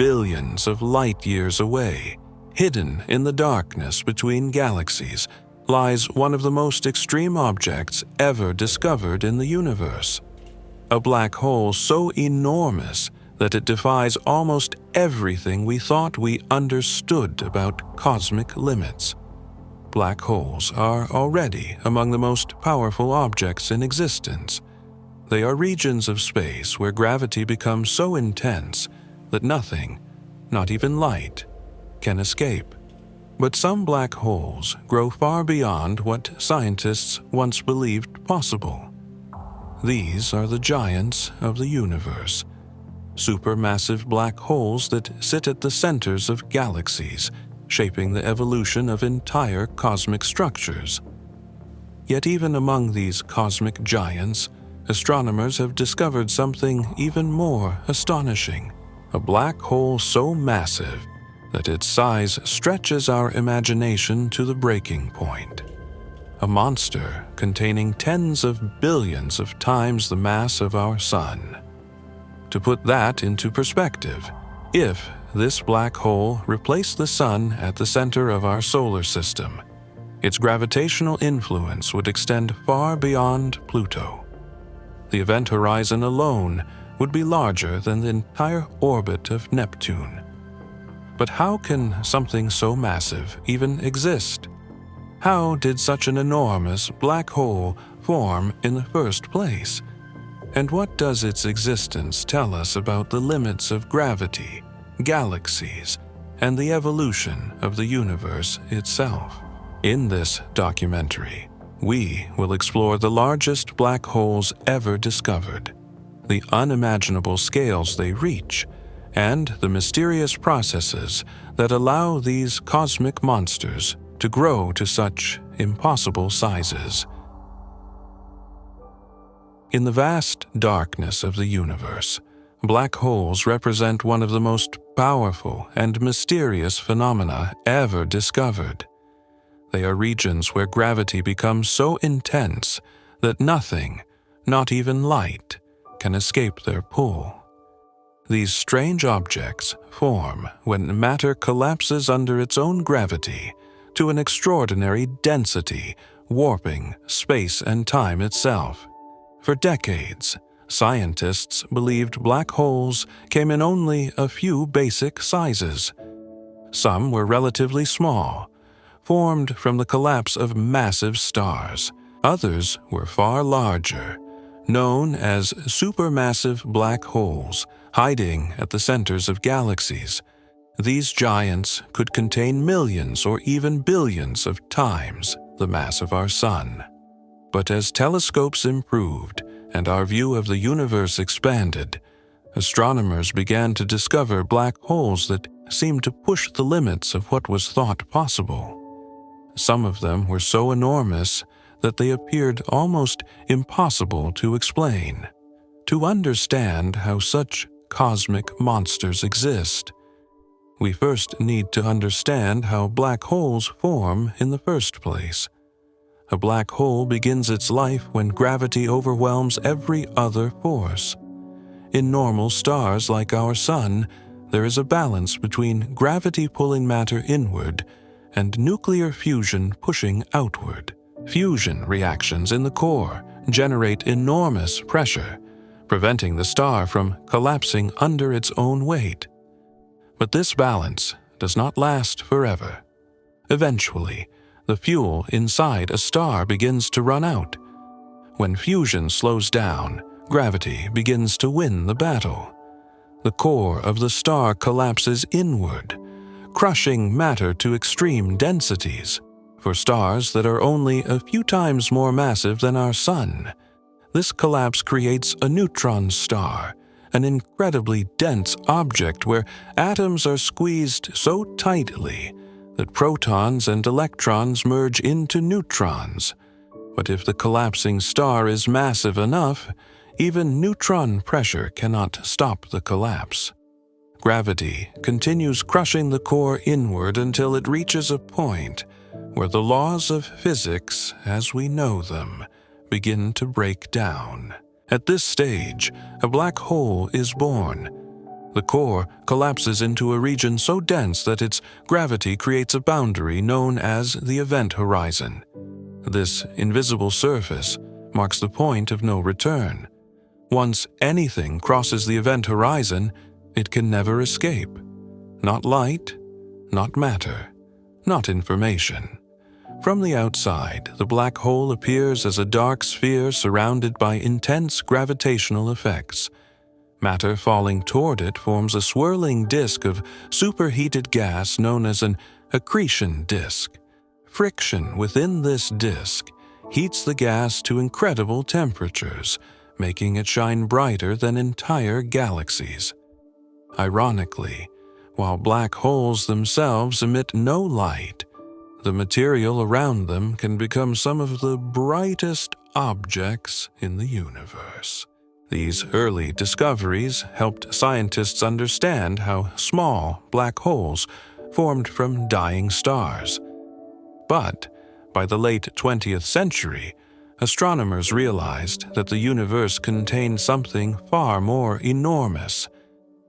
billions of light years away, hidden in the darkness between galaxies, lies one of the most extreme objects ever discovered in the universe. A black hole so enormous that it defies almost everything we thought we understood about cosmic limits. Black holes are already among the most powerful objects in existence. They are regions of space where gravity becomes so intense that nothing, not even light, can escape. But some black holes grow far beyond what scientists once believed possible. These are the giants of the universe, supermassive black holes that sit at the centers of galaxies, shaping the evolution of entire cosmic structures. Yet even among these cosmic giants, astronomers have discovered something even more astonishing: a black hole so massive that its size stretches our imagination to the breaking point. A monster containing tens of billions of times the mass of our Sun. To put that into perspective, if this black hole replaced the Sun at the center of our solar system, its gravitational influence would extend far beyond Pluto. The event horizon alone would be larger than the entire orbit of Neptune. But how can something so massive even exist? How did such an enormous black hole form in the first place? And what does its existence tell us about the limits of gravity, galaxies, and the evolution of the universe itself? In this documentary, we will explore the largest black holes ever discovered, the unimaginable scales they reach, and the mysterious processes that allow these cosmic monsters to grow to such impossible sizes. In the vast darkness of the universe, black holes represent one of the most powerful and mysterious phenomena ever discovered. They are regions where gravity becomes so intense that nothing, not even light, can escape their pull. These strange objects form when matter collapses under its own gravity to an extraordinary density, warping space and time itself. For decades, scientists believed black holes came in only a few basic sizes. Some were relatively small, formed from the collapse of massive stars. Others were far larger, known as supermassive black holes, hiding at the centers of galaxies. These giants could contain millions or even billions of times the mass of our Sun. But as telescopes improved and our view of the universe expanded, astronomers began to discover black holes that seemed to push the limits of what was thought possible. Some of them were so enormous that they appeared almost impossible to explain. To understand how such cosmic monsters exist, we first need to understand how black holes form in the first place. A black hole begins its life when gravity overwhelms every other force. In normal stars like our Sun, there is a balance between gravity pulling matter inward and nuclear fusion pushing outward. Fusion reactions in the core generate enormous pressure, preventing the star from collapsing under its own weight. But this balance does not last forever. Eventually, the fuel inside a star begins to run out. When fusion slows down, gravity begins to win the battle. The core of the star collapses inward, crushing matter to extreme densities. For stars that are only a few times more massive than our Sun, this collapse creates a neutron star, an incredibly dense object where atoms are squeezed so tightly that protons and electrons merge into neutrons. But if the collapsing star is massive enough, even neutron pressure cannot stop the collapse. Gravity continues crushing the core inward until it reaches a point where the laws of physics, as we know them, begin to break down. At this stage, a black hole is born. The core collapses into a region so dense that its gravity creates a boundary known as the event horizon. This invisible surface marks the point of no return. Once anything crosses the event horizon, it can never escape. Not light, not matter, not information. From the outside, the black hole appears as a dark sphere surrounded by intense gravitational effects. Matter falling toward it forms a swirling disk of superheated gas known as an accretion disk. Friction within this disk heats the gas to incredible temperatures, making it shine brighter than entire galaxies. Ironically, while black holes themselves emit no light, the material around them can become some of the brightest objects in the universe. These early discoveries helped scientists understand how small black holes formed from dying stars. But by the late 20th century, astronomers realized that the universe contained something far more enormous.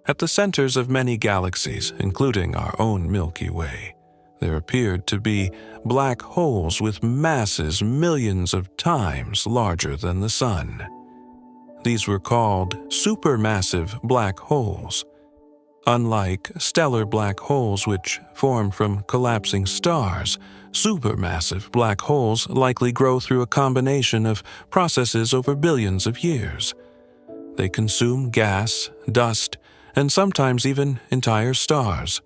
At the centers of many galaxies, including our own Milky Way, there appeared to be black holes with masses millions of times larger than the Sun. These were called supermassive black holes. Unlike stellar black holes which form from collapsing stars, supermassive black holes likely grow through a combination of processes over billions of years. They consume gas, dust, and sometimes even entire stars.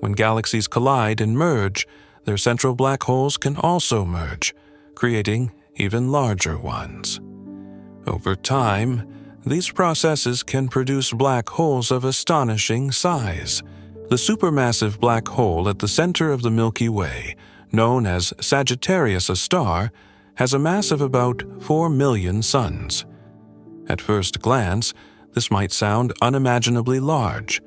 When galaxies collide and merge, their central black holes can also merge, creating even larger ones. Over time, these processes can produce black holes of astonishing size. The supermassive black hole at the center of the Milky Way, known as Sagittarius A star, has a mass of about 4 million suns. At first glance, this might sound unimaginably large,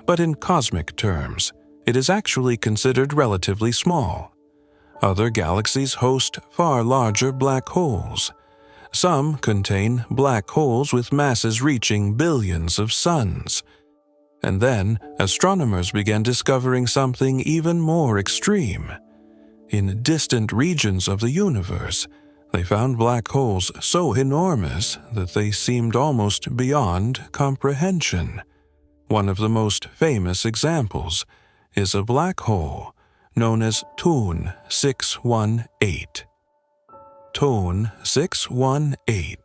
but in cosmic terms, it is actually considered relatively small. Other galaxies host far larger black holes. Some contain black holes with masses reaching billions of suns. And then, astronomers began discovering something even more extreme. In distant regions of the universe, they found black holes so enormous that they seemed almost beyond comprehension. One of the most famous examples is a black hole known as Toon 618. Toon 618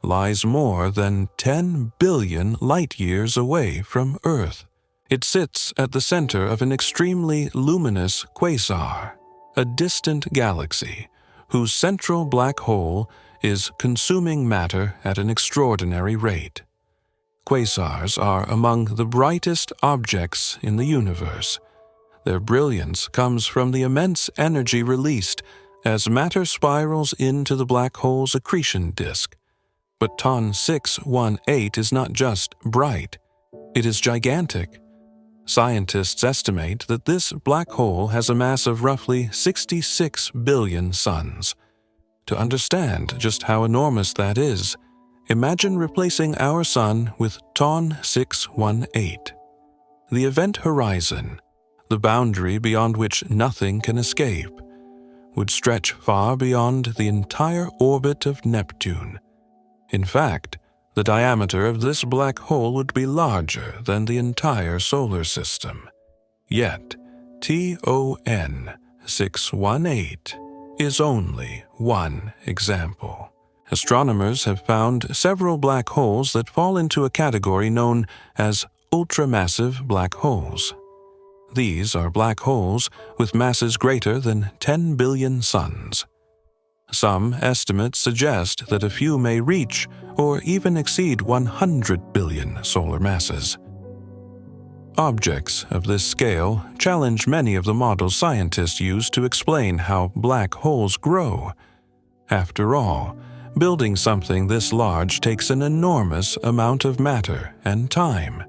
lies more than 10 billion light-years away from Earth. It sits at the center of an extremely luminous quasar, a distant galaxy whose central black hole is consuming matter at an extraordinary rate. Quasars are among the brightest objects in the universe. Their brilliance comes from the immense energy released as matter spirals into the black hole's accretion disk. But Toon 618 is not just bright, it is gigantic. Scientists estimate that this black hole has a mass of roughly 66 billion suns. To understand just how enormous that is, imagine replacing our Sun with Toon 618. The event horizon, the boundary beyond which nothing can escape, would stretch far beyond the entire orbit of Neptune. In fact, the diameter of this black hole would be larger than the entire solar system. Yet, TON 618 is only one example. Astronomers have found several black holes that fall into a category known as ultramassive black holes. These are black holes with masses greater than 10 billion suns. Some estimates suggest that a few may reach or even exceed 100 billion solar masses. Objects of this scale challenge many of the models scientists use to explain how black holes grow. After all, building something this large takes an enormous amount of matter and time.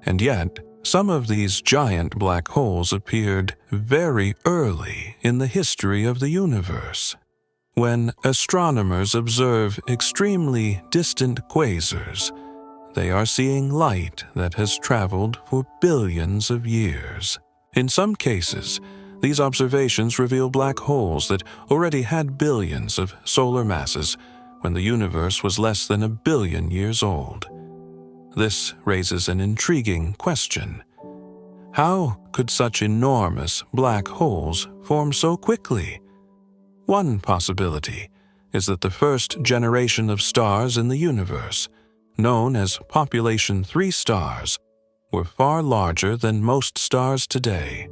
And yet, some of these giant black holes appeared very early in the history of the universe. When astronomers observe extremely distant quasars, they are seeing light that has traveled for billions of years. In some cases, these observations reveal black holes that already had billions of solar masses when the universe was less than 1 billion years old. This raises an intriguing question. How could such enormous black holes form so quickly? One possibility is that the first generation of stars in the universe, known as population 3 stars, were far larger than most stars today.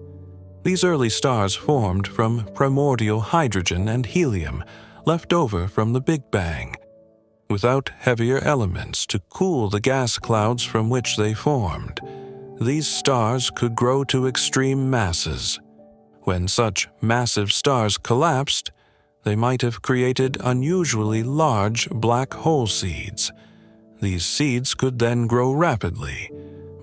These early stars formed from primordial hydrogen and helium left over from the Big Bang. Without heavier elements to cool the gas clouds from which they formed, these stars could grow to extreme masses. When such massive stars collapsed, they might have created unusually large black hole seeds. These seeds could then grow rapidly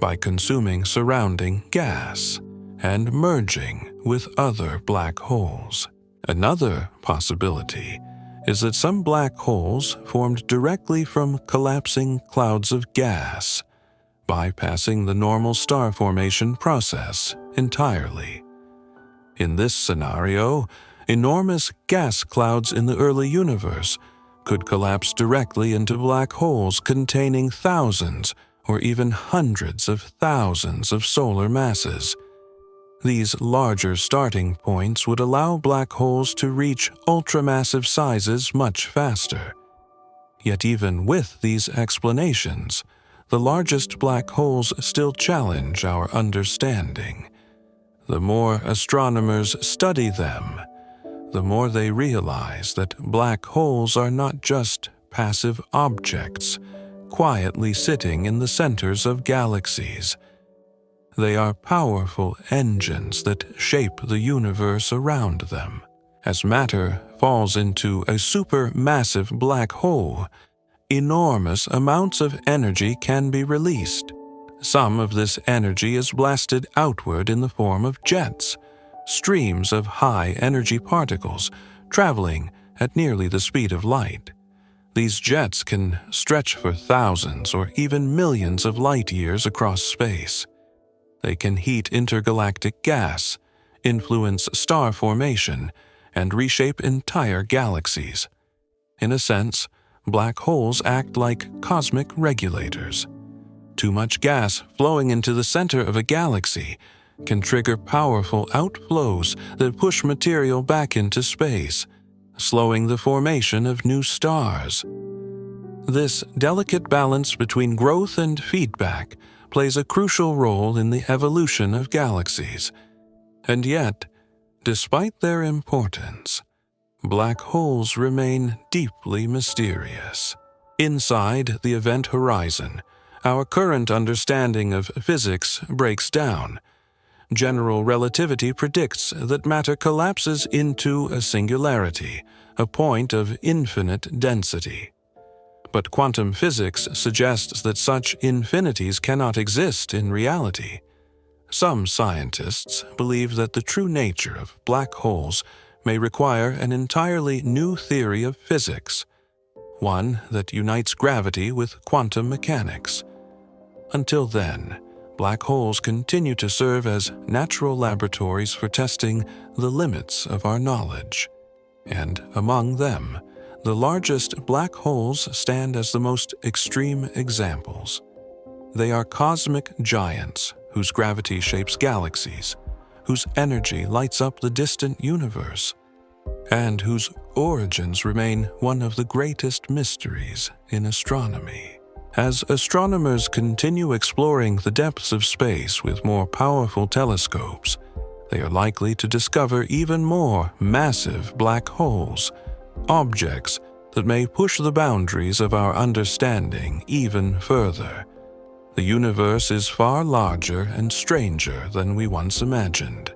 by consuming surrounding gas and merging with other black holes. Another possibility is that some black holes formed directly from collapsing clouds of gas, bypassing the normal star formation process entirely. In this scenario, enormous gas clouds in the early universe could collapse directly into black holes containing thousands or even hundreds of thousands of solar masses. These larger starting points would allow black holes to reach ultramassive sizes much faster. Yet even with these explanations, the largest black holes still challenge our understanding. The more astronomers study them, the more they realize that black holes are not just passive objects, quietly sitting in the centers of galaxies. They are powerful engines that shape the universe around them. As matter falls into a supermassive black hole, enormous amounts of energy can be released. Some of this energy is blasted outward in the form of jets, streams of high-energy particles traveling at nearly the speed of light. These jets can stretch for thousands or even millions of light-years across space. They can heat intergalactic gas, influence star formation, and reshape entire galaxies. In a sense, black holes act like cosmic regulators. Too much gas flowing into the center of a galaxy can trigger powerful outflows that push material back into space, slowing the formation of new stars. This delicate balance between growth and feedback plays a crucial role in the evolution of galaxies. And yet, despite their importance, black holes remain deeply mysterious. Inside the event horizon, our current understanding of physics breaks down. General relativity predicts that matter collapses into a singularity, a point of infinite density. But quantum physics suggests that such infinities cannot exist in reality. Some scientists believe that the true nature of black holes may require an entirely new theory of physics, one that unites gravity with quantum mechanics. Until then, black holes continue to serve as natural laboratories for testing the limits of our knowledge. And among them, the largest black holes stand as the most extreme examples. They are cosmic giants whose gravity shapes galaxies, whose energy lights up the distant universe, and whose origins remain one of the greatest mysteries in astronomy. As astronomers continue exploring the depths of space with more powerful telescopes, they are likely to discover even more massive black holes, objects that may push the boundaries of our understanding even further. The universe is far larger and stranger than we once imagined.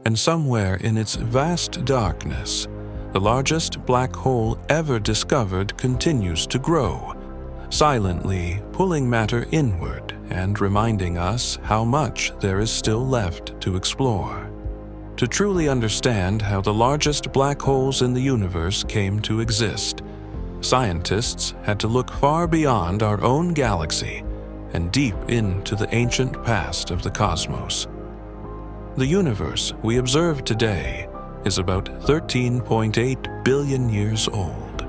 And somewhere in its vast darkness, the largest black hole ever discovered continues to grow, silently pulling matter inward and reminding us how much there is still left to explore. To truly understand how the largest black holes in the universe came to exist, Scientists had to look far beyond our own galaxy and deep into the ancient past of the cosmos. The universe we observe today is about 13.8 billion years old,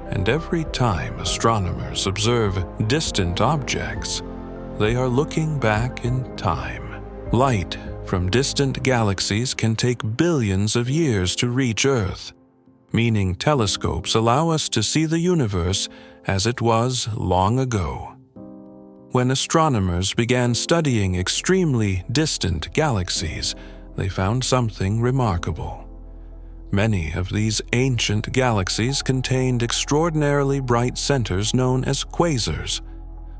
and every time astronomers observe distant objects, they are looking back in time. Light from distant galaxies can take billions of years to reach Earth, meaning telescopes allow us to see the universe as it was long ago. When astronomers began studying extremely distant galaxies, they found something remarkable. Many of these ancient galaxies contained extraordinarily bright centers known as quasars.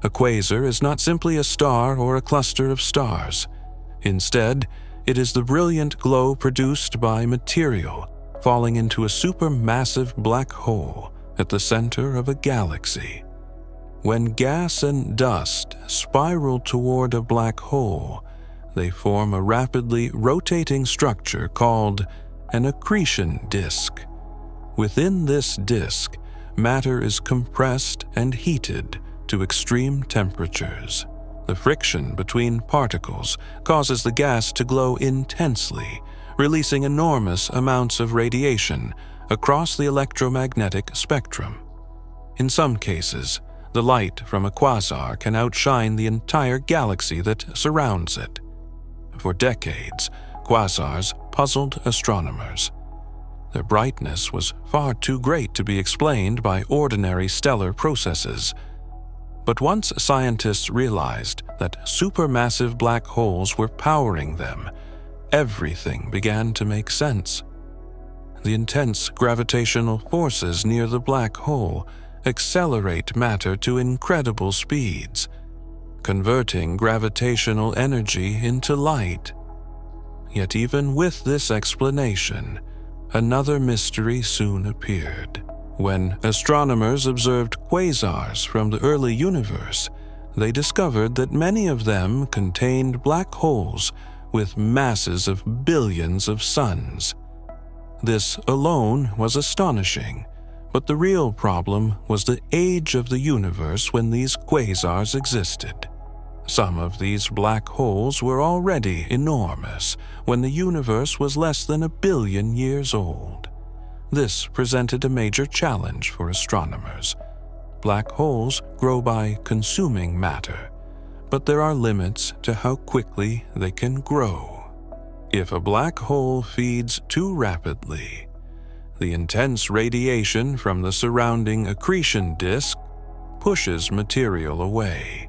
A quasar is not simply a star or a cluster of stars. Instead, it is the brilliant glow produced by material falling into a supermassive black hole at the center of a galaxy. When gas and dust spiral toward a black hole, they form a rapidly rotating structure called an accretion disk. Within this disk, matter is compressed and heated to extreme temperatures. The friction between particles causes the gas to glow intensely, releasing enormous amounts of radiation across the electromagnetic spectrum. In some cases, the light from a quasar can outshine the entire galaxy that surrounds it. For decades, quasars puzzled astronomers. Their brightness was far too great to be explained by ordinary stellar processes. But once scientists realized that supermassive black holes were powering them, everything began to make sense. The intense gravitational forces near the black hole accelerate matter to incredible speeds, converting gravitational energy into light. Yet even with this explanation, another mystery soon appeared. When astronomers observed quasars from the early universe, they discovered that many of them contained black holes with masses of billions of suns. This alone was astonishing, but the real problem was the age of the universe when these quasars existed. Some of these black holes were already enormous when the universe was less than 1 billion years old. This presented a major challenge for astronomers. Black holes grow by consuming matter, but there are limits to how quickly they can grow. If a black hole feeds too rapidly, the intense radiation from the surrounding accretion disk pushes material away,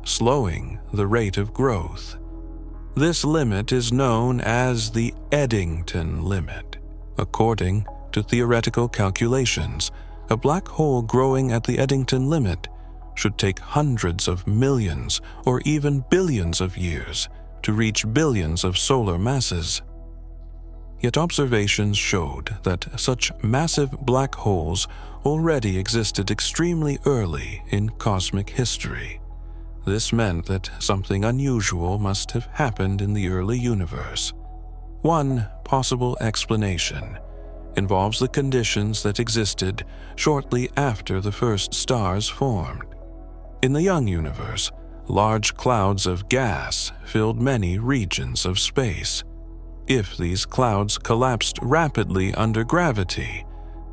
slowing the rate of growth. This limit is known as the Eddington limit. According to theoretical calculations, a black hole growing at the Eddington limit should take hundreds of millions or even billions of years to reach billions of solar masses. Yet observations showed that such massive black holes already existed extremely early in cosmic history. This meant that something unusual must have happened in the early universe. One possible explanation involves the conditions that existed shortly after the first stars formed. In the young universe, large clouds of gas filled many regions of space. If these clouds collapsed rapidly under gravity,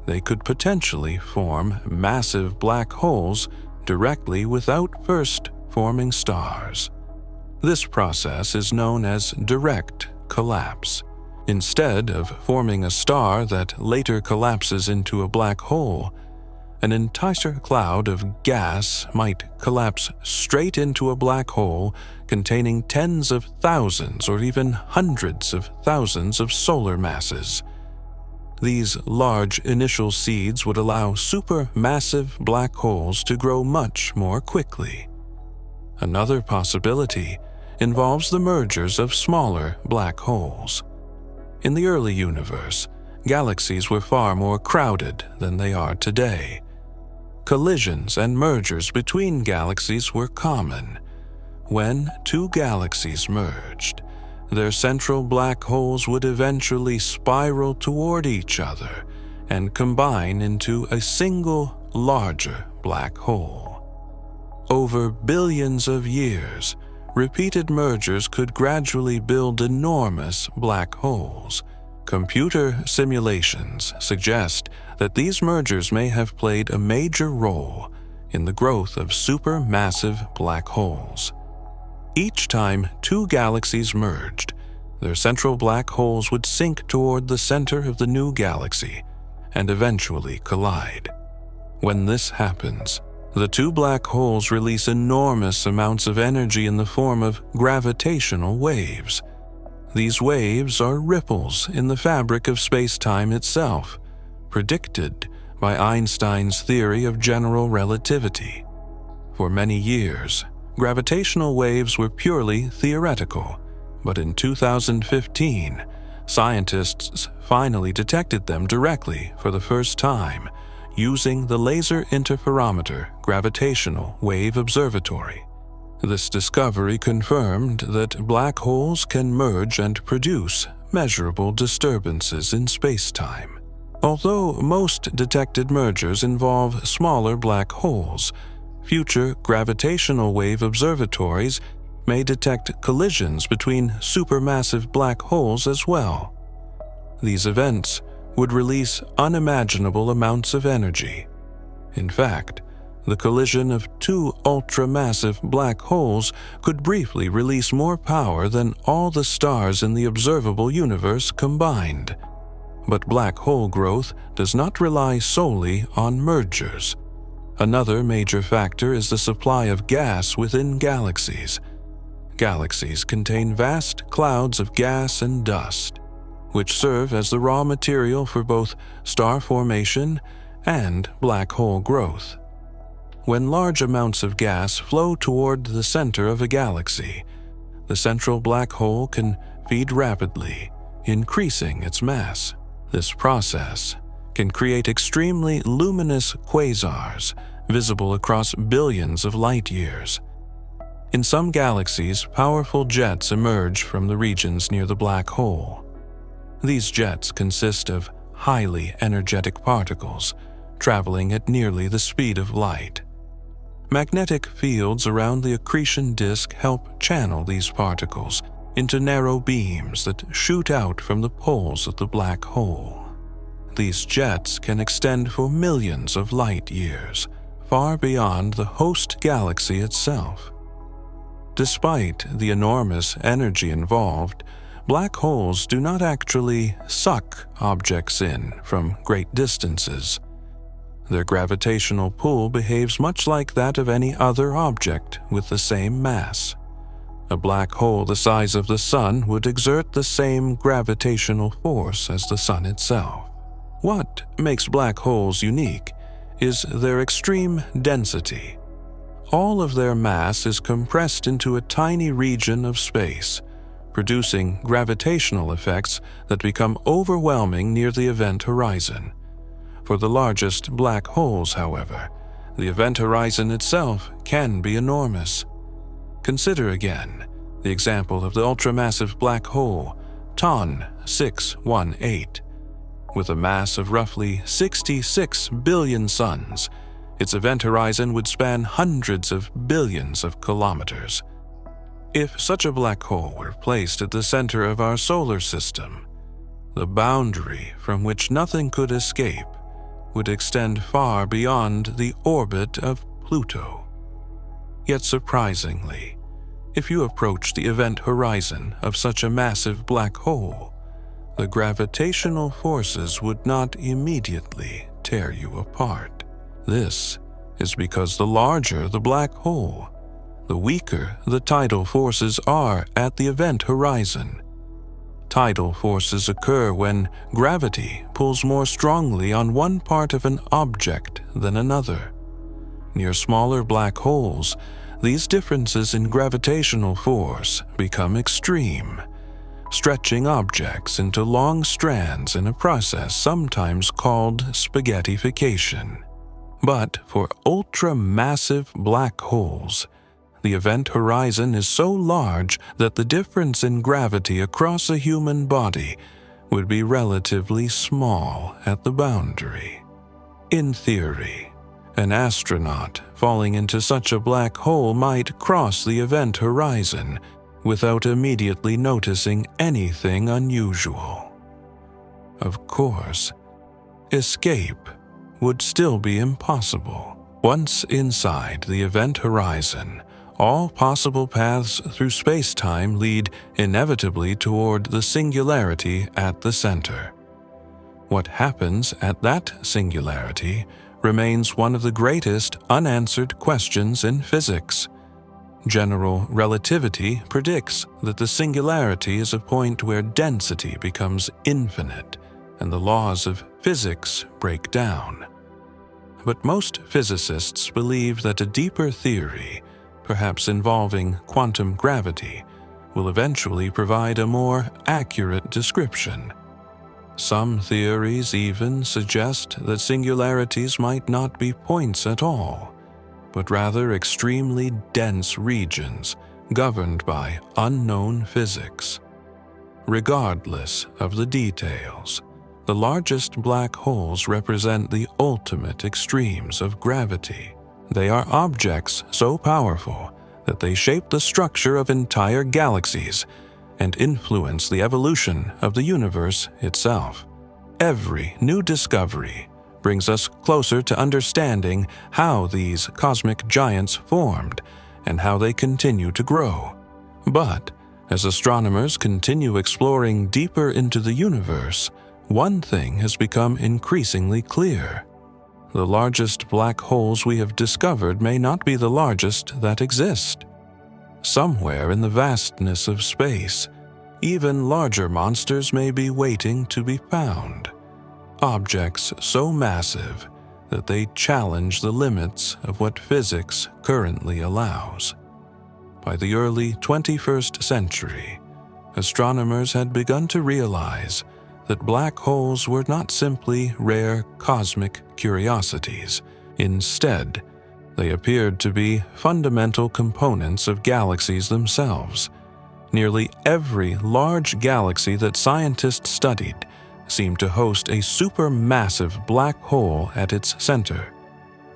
they could potentially form massive black holes directly without first forming stars. This process is known as direct collapse. Instead of forming a star that later collapses into a black hole, an entire cloud of gas might collapse straight into a black hole containing tens of thousands or even hundreds of thousands of solar masses. These large initial seeds would allow supermassive black holes to grow much more quickly. Another possibility involves the mergers of smaller black holes. In the early universe, galaxies were far more crowded than they are today. Collisions and mergers between galaxies were common. When two galaxies merged, their central black holes would eventually spiral toward each other and combine into a single larger black hole. Over billions of years, repeated mergers could gradually build enormous black holes. Computer simulations suggest that these mergers may have played a major role in the growth of supermassive black holes. Each time two galaxies merged, their central black holes would sink toward the center of the new galaxy and eventually collide. When this happens, the two black holes release enormous amounts of energy in the form of gravitational waves. These waves are ripples in the fabric of space-time itself, predicted by Einstein's theory of general relativity. For many years, gravitational waves were purely theoretical, but in 2015, scientists finally detected them directly for the first time using the Laser Interferometer Gravitational Wave Observatory. This discovery confirmed that black holes can merge and produce measurable disturbances in space-time. Although most detected mergers involve smaller black holes, future gravitational wave observatories may detect collisions between supermassive black holes as well. These events would release unimaginable amounts of energy. In fact, the collision of two ultramassive black holes could briefly release more power than all the stars in the observable universe combined. But black hole growth does not rely solely on mergers. Another major factor is the supply of gas within galaxies. Galaxies contain vast clouds of gas and dust, which serve as the raw material for both star formation and black hole growth. When large amounts of gas flow toward the center of a galaxy, the central black hole can feed rapidly, increasing its mass. This process can create extremely luminous quasars, visible across billions of light years. In some galaxies, powerful jets emerge from the regions near the black hole. These jets consist of highly energetic particles, traveling at nearly the speed of light. Magnetic fields around the accretion disk help channel these particles into narrow beams that shoot out from the poles of the black hole. These jets can extend for millions of light years, far beyond the host galaxy itself. Despite the enormous energy involved, black holes do not actually suck objects in from great distances. Their gravitational pull behaves much like that of any other object with the same mass. A black hole the size of the Sun would exert the same gravitational force as the Sun itself. What makes black holes unique is their extreme density. All of their mass is compressed into a tiny region of space, producing gravitational effects that become overwhelming near the event horizon. For the largest black holes, however, the event horizon itself can be enormous. Consider again the example of the ultramassive black hole, TON 618. With a mass of roughly 66 billion suns, its event horizon would span hundreds of billions of kilometers. If such a black hole were placed at the center of our solar system, the boundary from which nothing could escape would extend far beyond the orbit of Pluto. Yet surprisingly, if you approach the event horizon of such a massive black hole, the gravitational forces would not immediately tear you apart. This is because the larger the black hole, the weaker the tidal forces are at the event horizon. Tidal forces occur when gravity pulls more strongly on one part of an object than another. Near smaller black holes, these differences in gravitational force become extreme, stretching objects into long strands in a process sometimes called spaghettification. But for ultramassive black holes, the event horizon is so large that the difference in gravity across a human body would be relatively small at the boundary. In theory, an astronaut falling into such a black hole might cross the event horizon without immediately noticing anything unusual. Of course, escape would still be impossible. Once inside the event horizon, all possible paths through space-time lead inevitably toward the singularity at the center. What happens at that singularity remains one of the greatest unanswered questions in physics. General relativity predicts that the singularity is a point where density becomes infinite and the laws of physics break down. But most physicists believe that a deeper theory, perhaps involving quantum gravity, will eventually provide a more accurate description. Some theories even suggest that singularities might not be points at all, but rather extremely dense regions governed by unknown physics. Regardless of the details, the largest black holes represent the ultimate extremes of gravity. They are objects so powerful that they shape the structure of entire galaxies and influence the evolution of the universe itself. Every new discovery brings us closer to understanding how these cosmic giants formed and how they continue to grow. But as astronomers continue exploring deeper into the universe, one thing has become increasingly clear. The largest black holes we have discovered may not be the largest that exist. Somewhere in the vastness of space, even larger monsters may be waiting to be found. Objects so massive that they challenge the limits of what physics currently allows. By the early 21st century, astronomers had begun to realize that black holes were not simply rare cosmic curiosities. Instead, they appeared to be fundamental components of galaxies themselves. Nearly every large galaxy that scientists studied seemed to host a supermassive black hole at its center.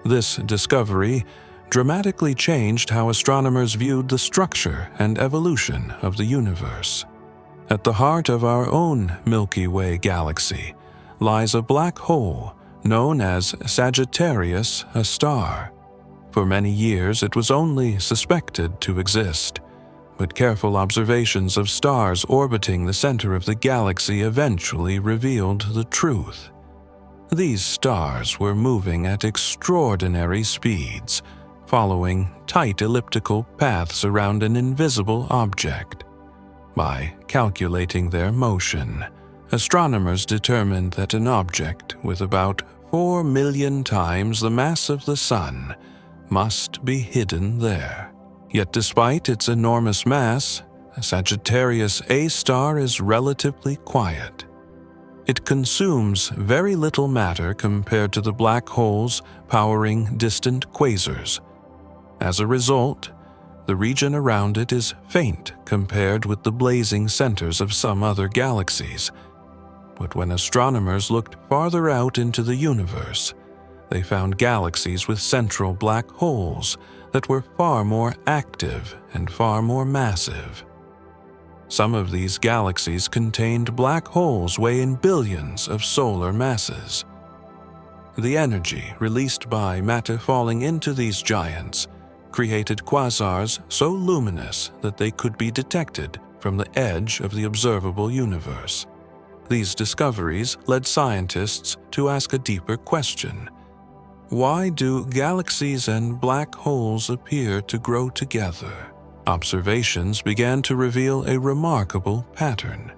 This discovery dramatically changed how astronomers viewed the structure and evolution of the universe. At the heart of our own Milky Way galaxy lies a black hole known as Sagittarius, a star. For many years it was only suspected to exist, but careful observations of stars orbiting the center of the galaxy eventually revealed the truth. These stars were moving at extraordinary speeds, following tight elliptical paths around an invisible object. By calculating their motion, astronomers determined that an object with about 4 million times the mass of the Sun must be hidden there. Yet despite its enormous mass, Sagittarius A star is relatively quiet. It consumes very little matter compared to the black holes powering distant quasars. As a result, the region around it is faint compared with the blazing centers of some other galaxies. But when astronomers looked farther out into the universe, they found galaxies with central black holes that were far more active and far more massive. Some of these galaxies contained black holes weighing billions of solar masses. The energy released by matter falling into these giants created quasars so luminous that they could be detected from the edge of the observable universe. These discoveries led scientists to ask a deeper question. Why do galaxies and black holes appear to grow together? Observations began to reveal a remarkable pattern.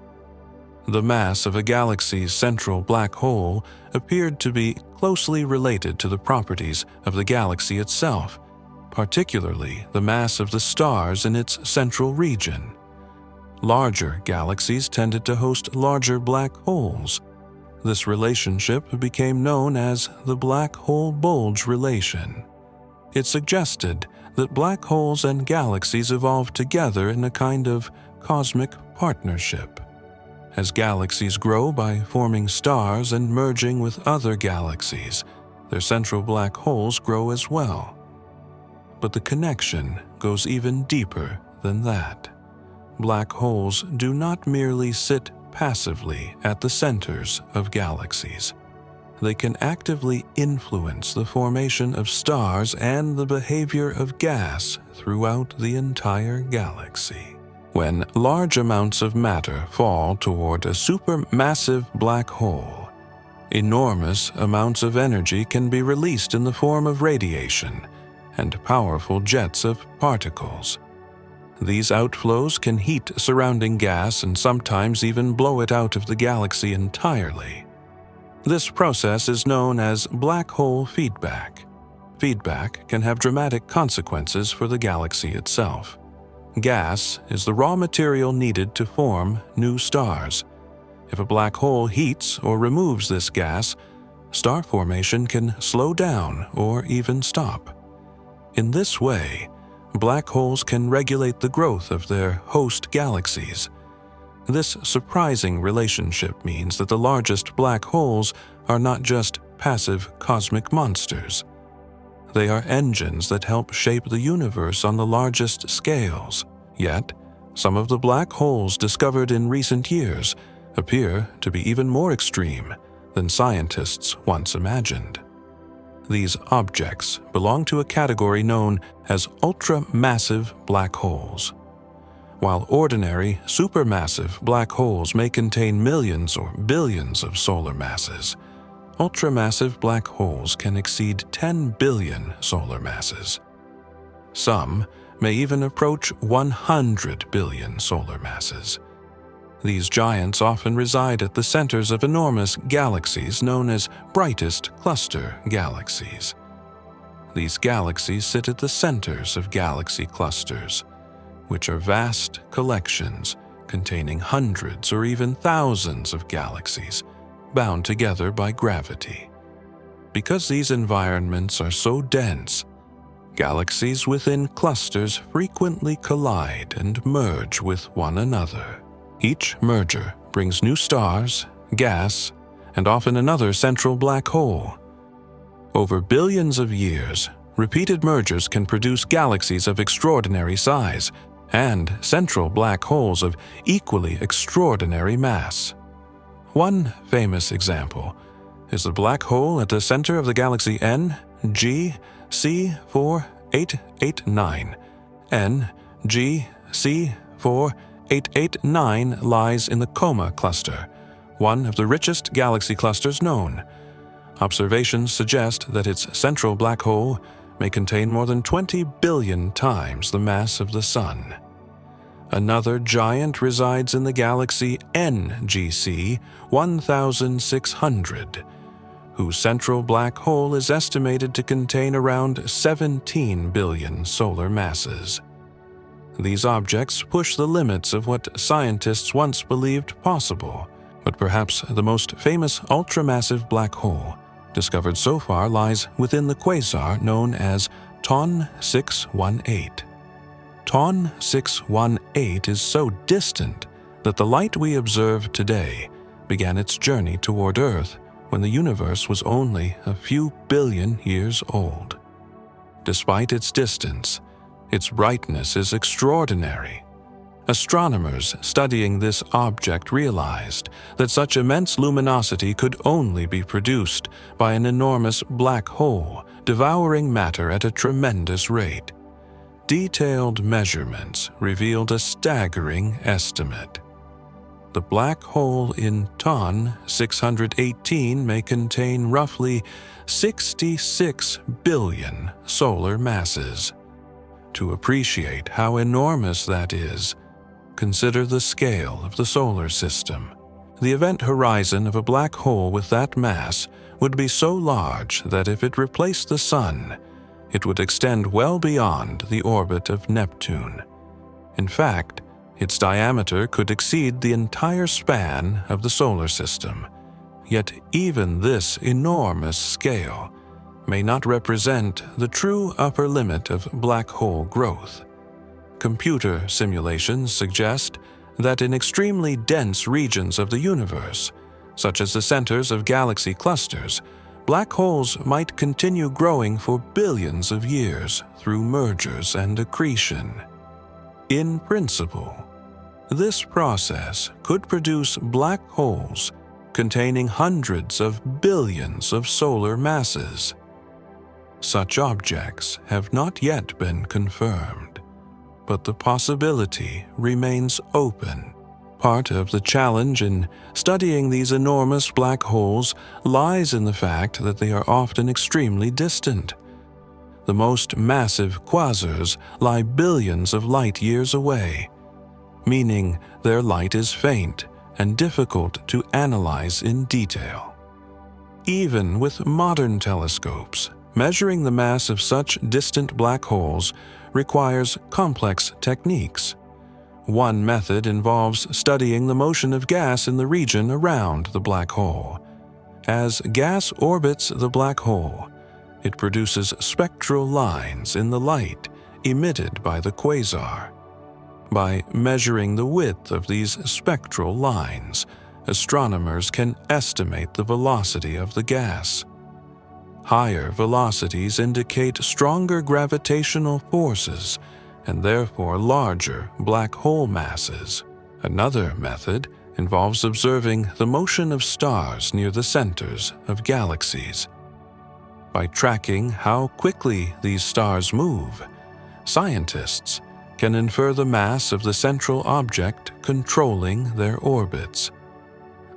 The mass of a galaxy's central black hole appeared to be closely related to the properties of the galaxy itself, particularly the mass of the stars in its central region. Larger galaxies tended to host larger black holes. This relationship became known as the black hole bulge relation. It suggested that black holes and galaxies evolved together in a kind of cosmic partnership. As galaxies grow by forming stars and merging with other galaxies, their central black holes grow as well. But the connection goes even deeper than that. Black holes do not merely sit passively at the centers of galaxies. They can actively influence the formation of stars and the behavior of gas throughout the entire galaxy. When large amounts of matter fall toward a supermassive black hole, enormous amounts of energy can be released in the form of radiation and powerful jets of particles. These outflows can heat surrounding gas and sometimes even blow it out of the galaxy entirely. This process is known as black hole feedback. Feedback can have dramatic consequences for the galaxy itself. Gas is the raw material needed to form new stars. If a black hole heats or removes this gas, star formation can slow down or even stop. In this way, black holes can regulate the growth of their host galaxies. This surprising relationship means that the largest black holes are not just passive cosmic monsters. They are engines that help shape the universe on the largest scales. Yet, some of the black holes discovered in recent years appear to be even more extreme than scientists once imagined. These objects belong to a category known as ultramassive black holes. While ordinary supermassive black holes may contain millions or billions of solar masses, ultramassive black holes can exceed 10 billion solar masses. Some may even approach 100 billion solar masses. These giants often reside at the centers of enormous galaxies known as brightest cluster galaxies. These galaxies sit at the centers of galaxy clusters, which are vast collections containing hundreds or even thousands of galaxies bound together by gravity. Because these environments are so dense, galaxies within clusters frequently collide and merge with one another. Each merger brings new stars, gas, and often another central black hole. Over billions of years, repeated mergers can produce galaxies of extraordinary size and central black holes of equally extraordinary mass. One famous example is the black hole at the center of the galaxy NGC4889. NGC4889 lies in the Coma cluster, one of the richest galaxy clusters known. Observations suggest that its central black hole may contain more than 20 billion times the mass of the Sun. Another giant resides in the galaxy NGC 1600, whose central black hole is estimated to contain around 17 billion solar masses. These objects push the limits of what scientists once believed possible, but perhaps the most famous ultramassive black hole discovered so far lies within the quasar known as TON 618. TON 618 is so distant that the light we observe today began its journey toward Earth when the universe was only a few billion years old. Despite its distance, its brightness is extraordinary. Astronomers studying this object realized that such immense luminosity could only be produced by an enormous black hole devouring matter at a tremendous rate. Detailed measurements revealed a staggering estimate. The black hole in TON 618 may contain roughly 66 billion solar masses. To appreciate how enormous that is, consider the scale of the solar system. The event horizon of a black hole with that mass would be so large that if it replaced the Sun, it would extend well beyond the orbit of Neptune. In fact, its diameter could exceed the entire span of the solar system. Yet even this enormous scale may not represent the true upper limit of black hole growth. Computer simulations suggest that in extremely dense regions of the universe, such as the centers of galaxy clusters, black holes might continue growing for billions of years through mergers and accretion. In principle, this process could produce black holes containing hundreds of billions of solar masses. Such objects have not yet been confirmed, but the possibility remains open. Part of the challenge in studying these enormous black holes lies in the fact that they are often extremely distant. The most massive quasars lie billions of light years away, meaning their light is faint and difficult to analyze in detail. Even with modern telescopes, measuring the mass of such distant black holes requires complex techniques. One method involves studying the motion of gas in the region around the black hole. As gas orbits the black hole, it produces spectral lines in the light emitted by the quasar. By measuring the width of these spectral lines, astronomers can estimate the velocity of the gas. Higher velocities indicate stronger gravitational forces and therefore larger black hole masses. Another method involves observing the motion of stars near the centers of galaxies. By tracking how quickly these stars move, scientists can infer the mass of the central object controlling their orbits.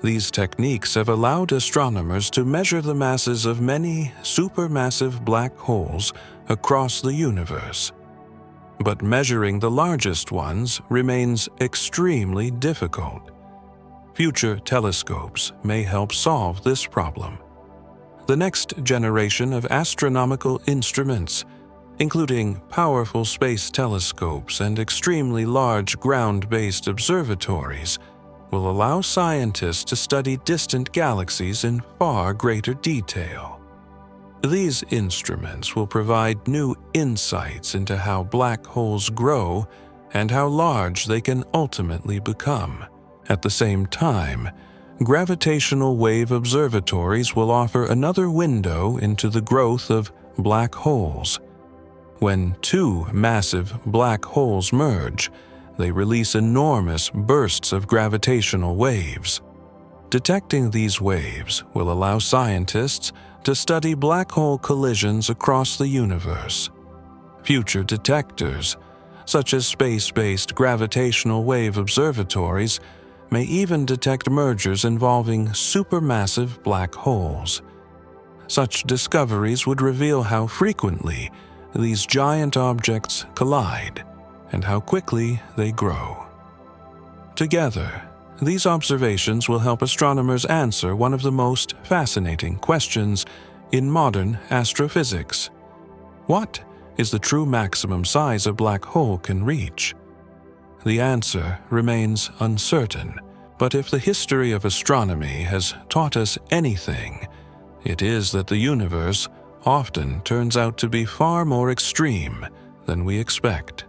These techniques have allowed astronomers to measure the masses of many supermassive black holes across the universe. But measuring the largest ones remains extremely difficult. Future telescopes may help solve this problem. The next generation of astronomical instruments, including powerful space telescopes and extremely large ground-based observatories, will allow scientists to study distant galaxies in far greater detail. These instruments will provide new insights into how black holes grow and how large they can ultimately become. At the same time, gravitational wave observatories will offer another window into the growth of black holes. When two massive black holes merge, they release enormous bursts of gravitational waves. Detecting these waves will allow scientists to study black hole collisions across the universe. Future detectors, such as space-based gravitational wave observatories, may even detect mergers involving supermassive black holes. Such discoveries would reveal how frequently these giant objects collide and how quickly they grow. Together, these observations will help astronomers answer one of the most fascinating questions in modern astrophysics. What is the true maximum size a black hole can reach? The answer remains uncertain, but if the history of astronomy has taught us anything, it is that the universe often turns out to be far more extreme than we expect.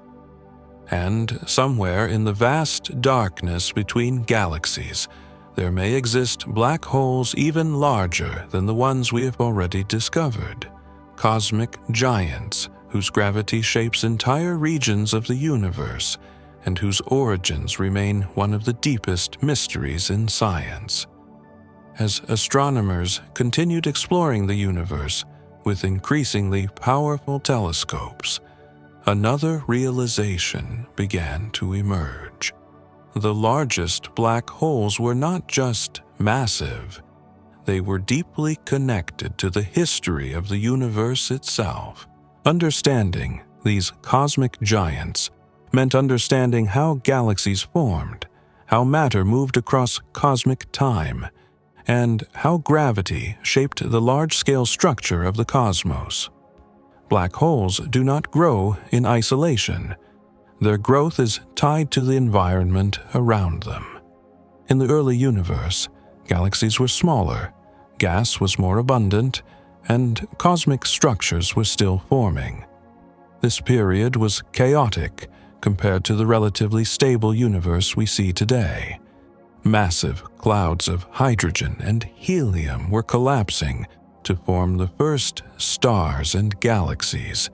And somewhere in the vast darkness between galaxies, there may exist black holes even larger than the ones we have already discovered, cosmic giants whose gravity shapes entire regions of the universe and whose origins remain one of the deepest mysteries in science. As astronomers continued exploring the universe with increasingly powerful telescopes, another realization began to emerge. The largest black holes were not just massive, they were deeply connected to the history of the universe itself. Understanding these cosmic giants meant understanding how galaxies formed, how matter moved across cosmic time, and how gravity shaped the large-scale structure of the cosmos. Black holes do not grow in isolation. Their growth is tied to the environment around them. In the early universe, galaxies were smaller, gas was more abundant, and cosmic structures were still forming. This period was chaotic, compared to the relatively stable universe we see today. Massive clouds of hydrogen and helium were collapsing to form the first stars and galaxies,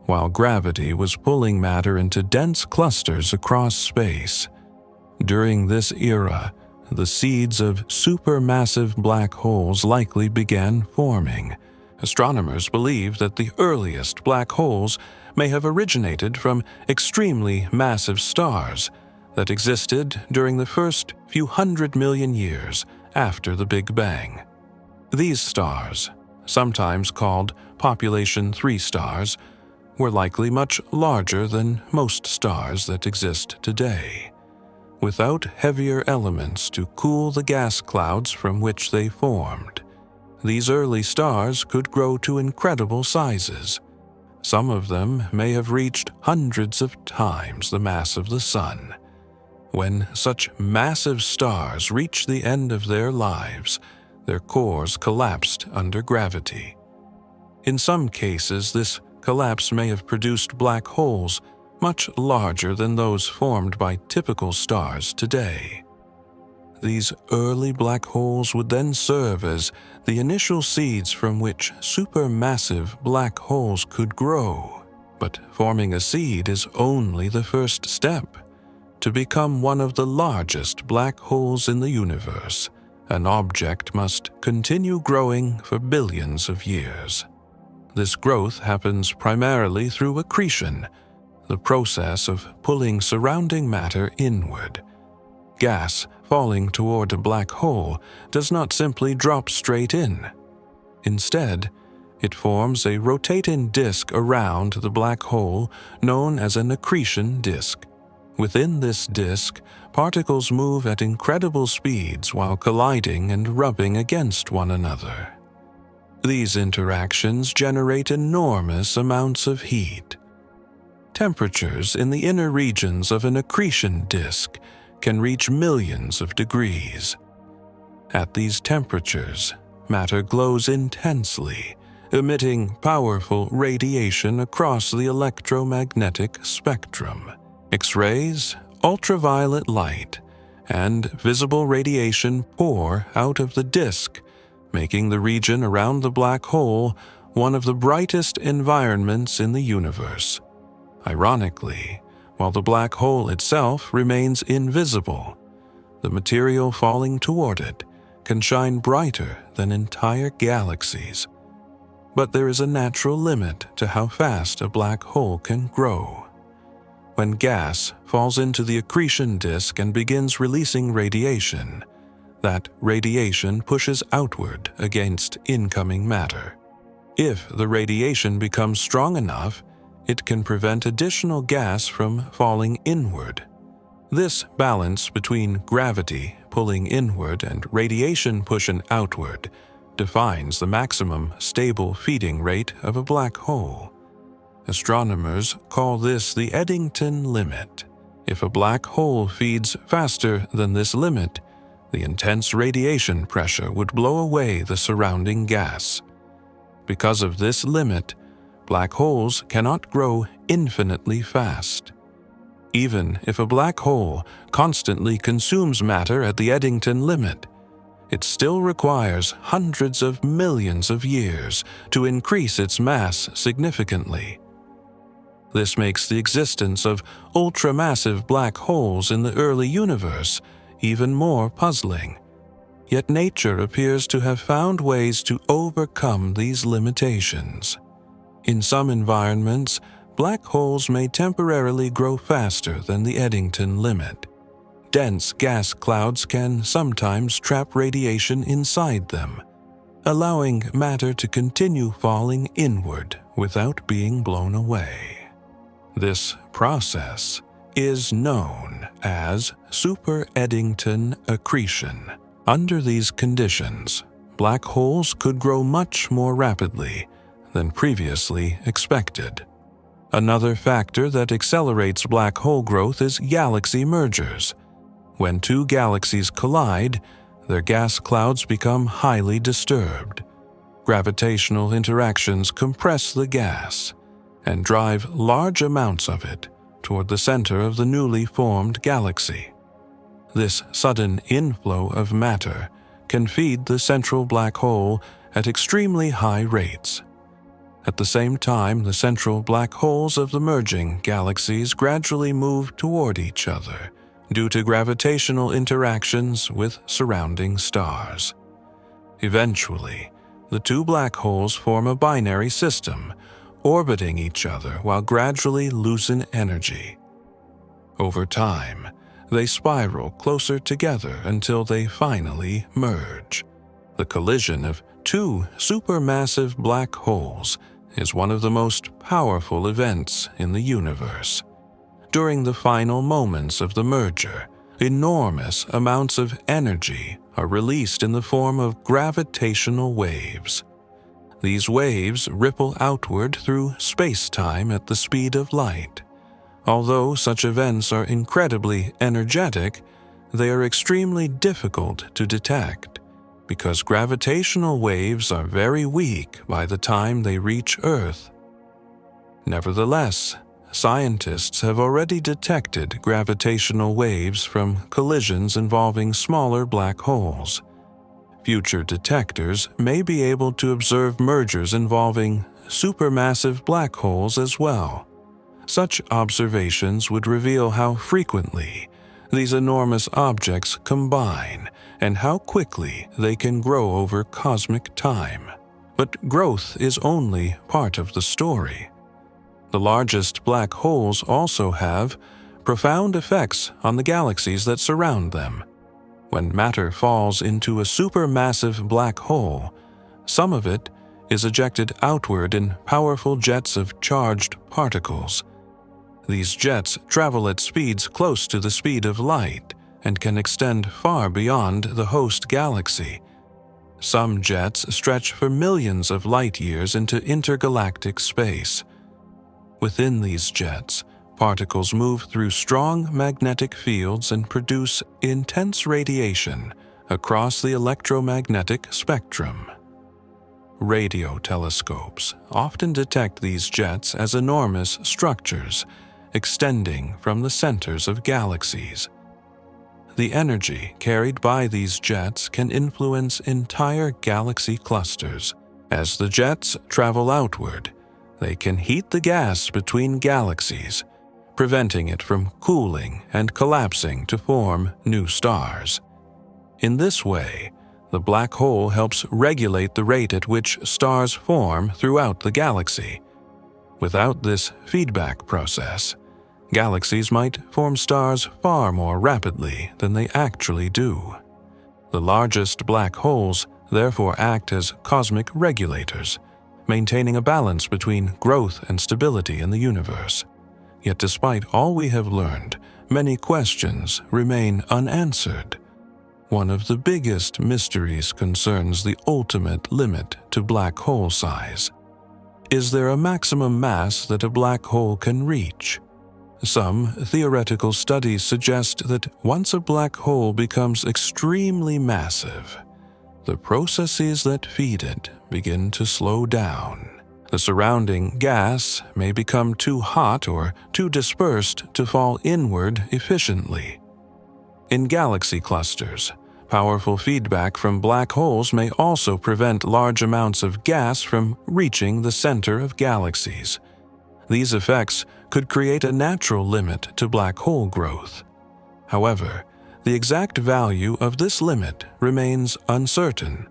while gravity was pulling matter into dense clusters across space. During this era, the seeds of supermassive black holes likely began forming. Astronomers believe that the earliest black holes may have originated from extremely massive stars that existed during the first few 100 million years after the Big Bang. These stars, sometimes called population 3 stars, were likely much larger than most stars that exist today. Without heavier elements to cool the gas clouds from which they formed, these early stars could grow to incredible sizes. Some of them may have reached hundreds of times the mass of the Sun. When such massive stars reached the end of their lives, their cores collapsed under gravity. In some cases, this collapse may have produced black holes much larger than those formed by typical stars today. These early black holes would then serve as the initial seeds from which supermassive black holes could grow. But forming a seed is only the first step. To become one of the largest black holes in the universe, an object must continue growing for billions of years. This growth happens primarily through accretion, the process of pulling surrounding matter inward. Gas falling toward a black hole does not simply drop straight in. Instead, it forms a rotating disk around the black hole known as an accretion disk. Within this disk, particles move at incredible speeds while colliding and rubbing against one another. These interactions generate enormous amounts of heat. Temperatures in the inner regions of an accretion disk can reach millions of degrees. At these temperatures, matter glows intensely, emitting powerful radiation across the electromagnetic spectrum. X-rays, ultraviolet light, and visible radiation pour out of the disk, making the region around the black hole one of the brightest environments in the universe. Ironically, while the black hole itself remains invisible, the material falling toward it can shine brighter than entire galaxies. But there is a natural limit to how fast a black hole can grow. When gas falls into the accretion disk and begins releasing radiation, that radiation pushes outward against incoming matter. If the radiation becomes strong enough, it can prevent additional gas from falling inward. This balance between gravity pulling inward and radiation pushing outward defines the maximum stable feeding rate of a black hole. Astronomers call this the Eddington limit. If a black hole feeds faster than this limit, the intense radiation pressure would blow away the surrounding gas. Because of this limit, black holes cannot grow infinitely fast. Even if a black hole constantly consumes matter at the Eddington limit, it still requires hundreds of millions of years to increase its mass significantly. This makes the existence of ultramassive black holes in the early universe even more puzzling. Yet nature appears to have found ways to overcome these limitations. In some environments, black holes may temporarily grow faster than the Eddington limit. Dense gas clouds can sometimes trap radiation inside them, allowing matter to continue falling inward without being blown away. This process is known as super-Eddington accretion. Under these conditions, black holes could grow much more rapidly than previously expected. Another factor that accelerates black hole growth is galaxy mergers. When two galaxies collide, their gas clouds become highly disturbed. Gravitational interactions compress the gas and drive large amounts of it toward the center of the newly formed galaxy. This sudden inflow of matter can feed the central black hole at extremely high rates. At the same time, the central black holes of the merging galaxies gradually move toward each other due to gravitational interactions with surrounding stars. Eventually, the two black holes form a binary system, orbiting each other while gradually losing energy. Over time, they spiral closer together until they finally merge. The collision of two supermassive black holes is one of the most powerful events in the universe. During the final moments of the merger, enormous amounts of energy are released in the form of gravitational waves. These waves ripple outward through space-time at the speed of light. Although such events are incredibly energetic, they are extremely difficult to detect because gravitational waves are very weak by the time they reach Earth. Nevertheless, scientists have already detected gravitational waves from collisions involving smaller black holes. Future detectors may be able to observe mergers involving supermassive black holes as well. Such observations would reveal how frequently these enormous objects combine and how quickly they can grow over cosmic time. But growth is only part of the story. The largest black holes also have profound effects on the galaxies that surround them. When matter falls into a supermassive black hole, some of it is ejected outward in powerful jets of charged particles. These jets travel at speeds close to the speed of light and can extend far beyond the host galaxy. Some jets stretch for millions of light years into intergalactic space. Within these jets, particles move through strong magnetic fields and produce intense radiation across the electromagnetic spectrum. Radio telescopes often detect these jets as enormous structures extending from the centers of galaxies. The energy carried by these jets can influence entire galaxy clusters. As the jets travel outward, they can heat the gas between galaxies, preventing it from cooling and collapsing to form new stars. In this way, the black hole helps regulate the rate at which stars form throughout the galaxy. Without this feedback process, galaxies might form stars far more rapidly than they actually do. The largest black holes therefore act as cosmic regulators, maintaining a balance between growth and stability in the universe. Yet despite all we have learned, many questions remain unanswered. One of the biggest mysteries concerns the ultimate limit to black hole size. Is there a maximum mass that a black hole can reach? Some theoretical studies suggest that once a black hole becomes extremely massive, the processes that feed it begin to slow down. The surrounding gas may become too hot or too dispersed to fall inward efficiently. In galaxy clusters, powerful feedback from black holes may also prevent large amounts of gas from reaching the center of galaxies. These effects could create a natural limit to black hole growth. However, the exact value of this limit remains uncertain.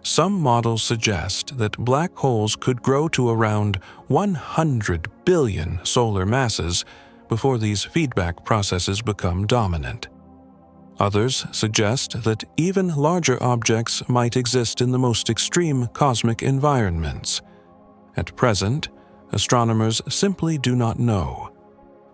Some models suggest that black holes could grow to around 100 billion solar masses before these feedback processes become dominant. Others suggest that even larger objects might exist in the most extreme cosmic environments. At present, astronomers simply do not know.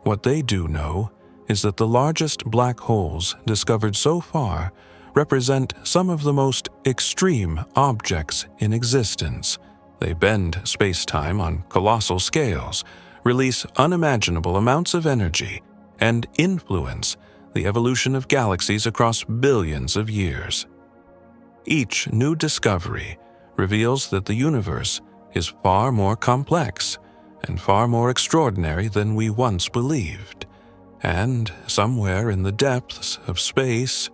What they do know is that the largest black holes discovered so far represent some of the most extreme objects in existence. They bend space-time on colossal scales, release unimaginable amounts of energy, and influence the evolution of galaxies across billions of years. Each new discovery reveals that the universe is far more complex and far more extraordinary than we once believed. And somewhere in the depths of space,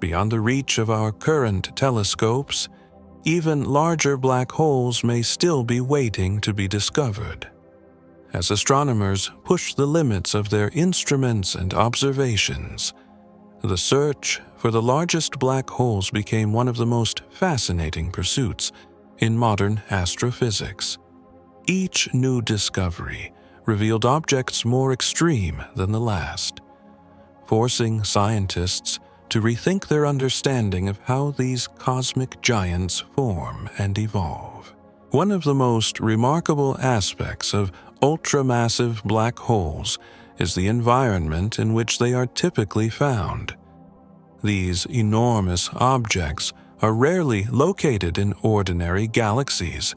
beyond the reach of our current telescopes, even larger black holes may still be waiting to be discovered. As astronomers push the limits of their instruments and observations, the search for the largest black holes became one of the most fascinating pursuits in modern astrophysics. Each new discovery revealed objects more extreme than the last, forcing scientists to rethink their understanding of how these cosmic giants form and evolve. One of the most remarkable aspects of ultramassive black holes is the environment in which they are typically found. These enormous objects are rarely located in ordinary galaxies.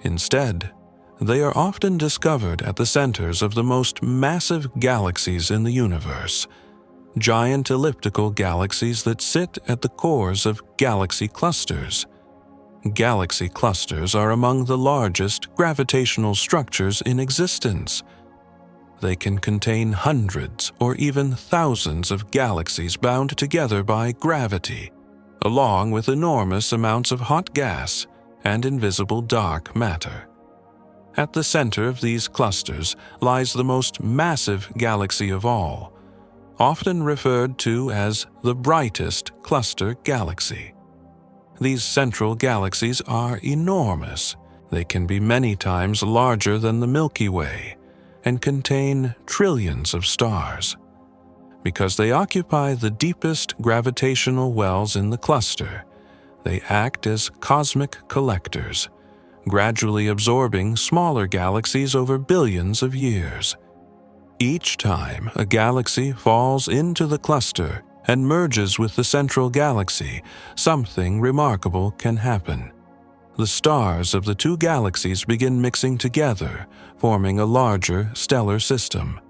Instead, they are often discovered at the centers of the most massive galaxies in the universe, giant elliptical galaxies that sit at the cores of galaxy clusters. Galaxy clusters are among the largest gravitational structures in existence. They can contain hundreds or even thousands of galaxies bound together by gravity, along with enormous amounts of hot gas and invisible dark matter. At the center of these clusters lies the most massive galaxy of all, often referred to as the brightest cluster galaxy. These central galaxies are enormous. They can be many times larger than the Milky Way and contain trillions of stars. Because they occupy the deepest gravitational wells in the cluster, they act as cosmic collectors, gradually absorbing smaller galaxies over billions of years. Each time a galaxy falls into the cluster and merges with the central galaxy, something remarkable can happen. The stars of the two galaxies begin mixing together, forming a larger stellar system.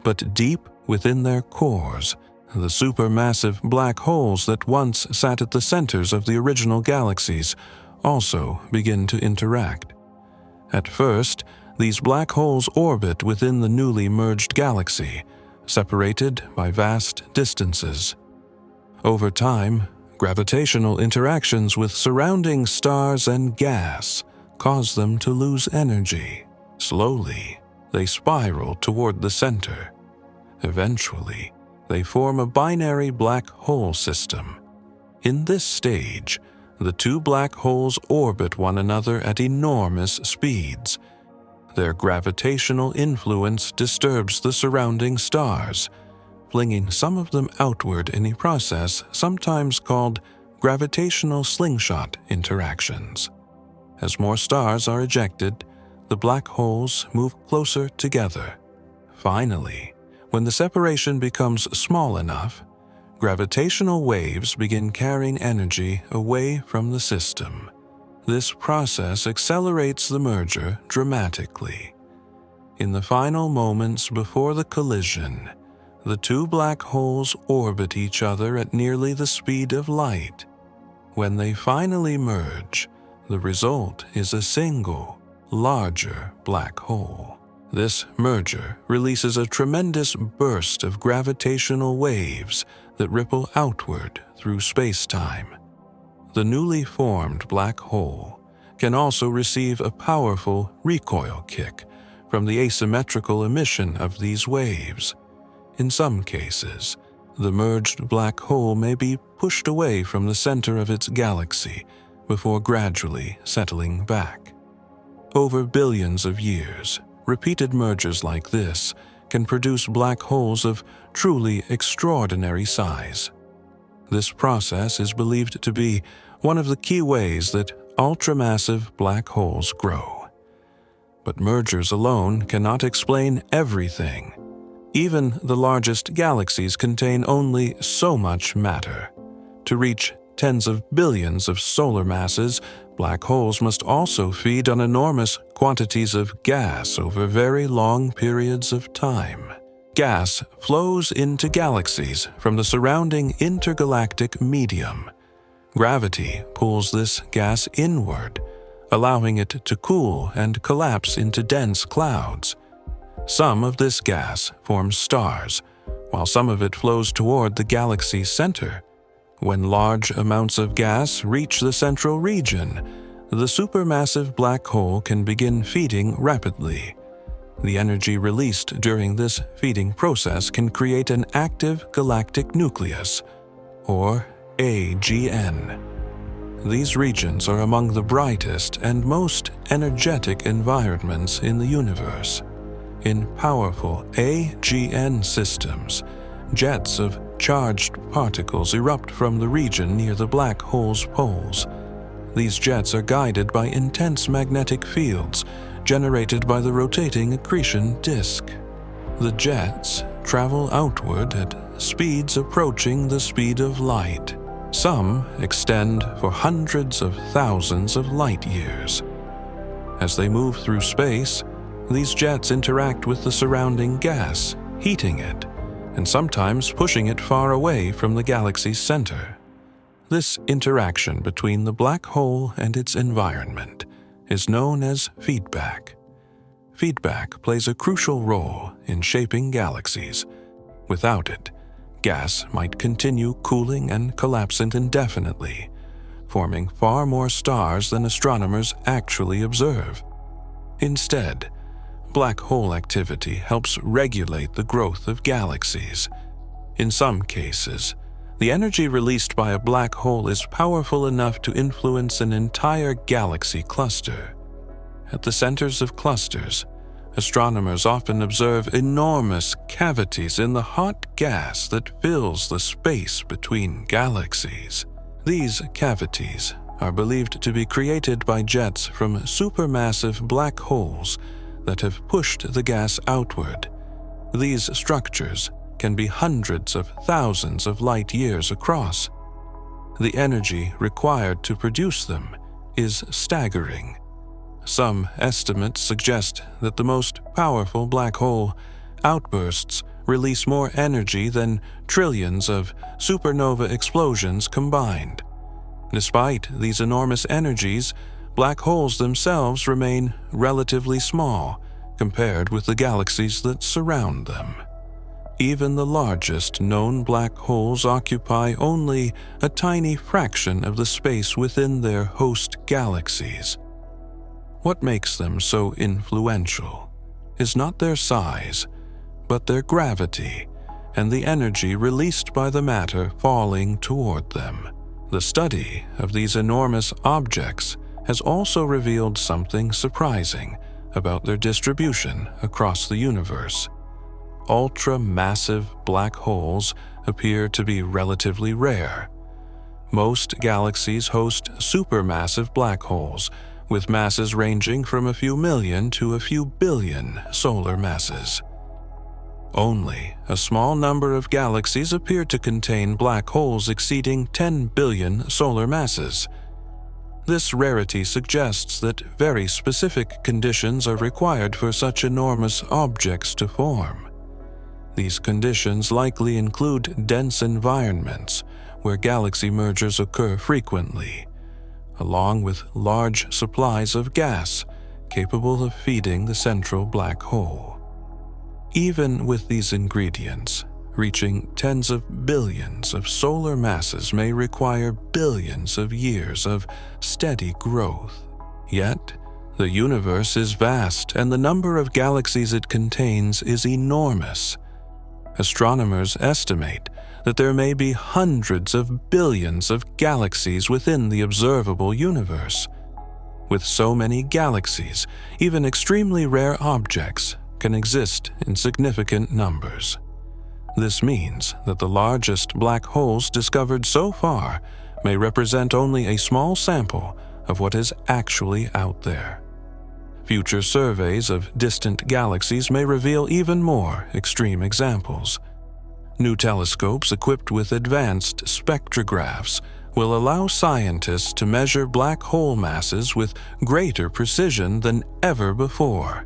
But deep within their cores, the supermassive black holes that once sat at the centers of the original galaxies also begin to interact. At first, these black holes orbit within the newly merged galaxy, separated by vast distances. Over time, gravitational interactions with surrounding stars and gas cause them to lose energy. Slowly, they spiral toward the center. Eventually, they form a binary black hole system. In this stage, the two black holes orbit one another at enormous speeds. Their gravitational influence disturbs the surrounding stars, flinging some of them outward in a process sometimes called gravitational slingshot interactions. As more stars are ejected, the black holes move closer together. Finally, when the separation becomes small enough, gravitational waves begin carrying energy away from the system. This process accelerates the merger dramatically. In the final moments before the collision, the two black holes orbit each other at nearly the speed of light. When they finally merge, the result is a single, larger black hole. This merger releases a tremendous burst of gravitational waves that ripple outward through space-time. The newly formed black hole can also receive a powerful recoil kick from the asymmetrical emission of these waves. In some cases, the merged black hole may be pushed away from the center of its galaxy before gradually settling back. Over billions of years, repeated mergers like this can produce black holes of truly extraordinary size. This process is believed to be one of the key ways that ultramassive black holes grow. But mergers alone cannot explain everything. Even the largest galaxies contain only so much matter. To reach tens of billions of solar masses, black holes must also feed on enormous quantities of gas over very long periods of time. Gas flows into galaxies from the surrounding intergalactic medium. Gravity pulls this gas inward, allowing it to cool and collapse into dense clouds. Some of this gas forms stars, while some of it flows toward the galaxy's center. When large amounts of gas reach the central region, the supermassive black hole can begin feeding rapidly. The energy released during this feeding process can create an active galactic nucleus, or AGN. These regions are among the brightest and most energetic environments in the universe. In powerful AGN systems, jets of charged particles erupt from the region near the black hole's poles. These jets are guided by intense magnetic fields generated by the rotating accretion disk. The jets travel outward at speeds approaching the speed of light. Some extend for hundreds of thousands of light years. As they move through space, these jets interact with the surrounding gas, heating it, and sometimes pushing it far away from the galaxy's center. This interaction between the black hole and its environment is known as feedback. Feedback plays a crucial role in shaping galaxies. Without it, gas might continue cooling and collapsing indefinitely, forming far more stars than astronomers actually observe. Instead, black hole activity helps regulate the growth of galaxies. In some cases, the energy released by a black hole is powerful enough to influence an entire galaxy cluster. At the centers of clusters, astronomers often observe enormous cavities in the hot gas that fills the space between galaxies. These cavities are believed to be created by jets from supermassive black holes that have pushed the gas outward. These structures can be hundreds of thousands of light years across. The energy required to produce them is staggering. Some estimates suggest that the most powerful black hole outbursts release more energy than trillions of supernova explosions combined. Despite these enormous energies, black holes themselves remain relatively small compared with the galaxies that surround them. Even the largest known black holes occupy only a tiny fraction of the space within their host galaxies. What makes them so influential is not their size, but their gravity and the energy released by the matter falling toward them. The study of these enormous objects has also revealed something surprising about their distribution across the universe. Ultramassive black holes appear to be relatively rare. Most galaxies host supermassive black holes, with masses ranging from a few million to a few billion solar masses. Only a small number of galaxies appear to contain black holes exceeding 10 billion solar masses. This rarity suggests that very specific conditions are required for such enormous objects to form. These conditions likely include dense environments where galaxy mergers occur frequently, along with large supplies of gas capable of feeding the central black hole. Even with these ingredients, reaching tens of billions of solar masses may require billions of years of steady growth. Yet, the universe is vast and the number of galaxies it contains is enormous. Astronomers estimate that there may be hundreds of billions of galaxies within the observable universe. With so many galaxies, even extremely rare objects can exist in significant numbers. This means that the largest black holes discovered so far may represent only a small sample of what is actually out there. Future surveys of distant galaxies may reveal even more extreme examples. New telescopes equipped with advanced spectrographs will allow scientists to measure black hole masses with greater precision than ever before.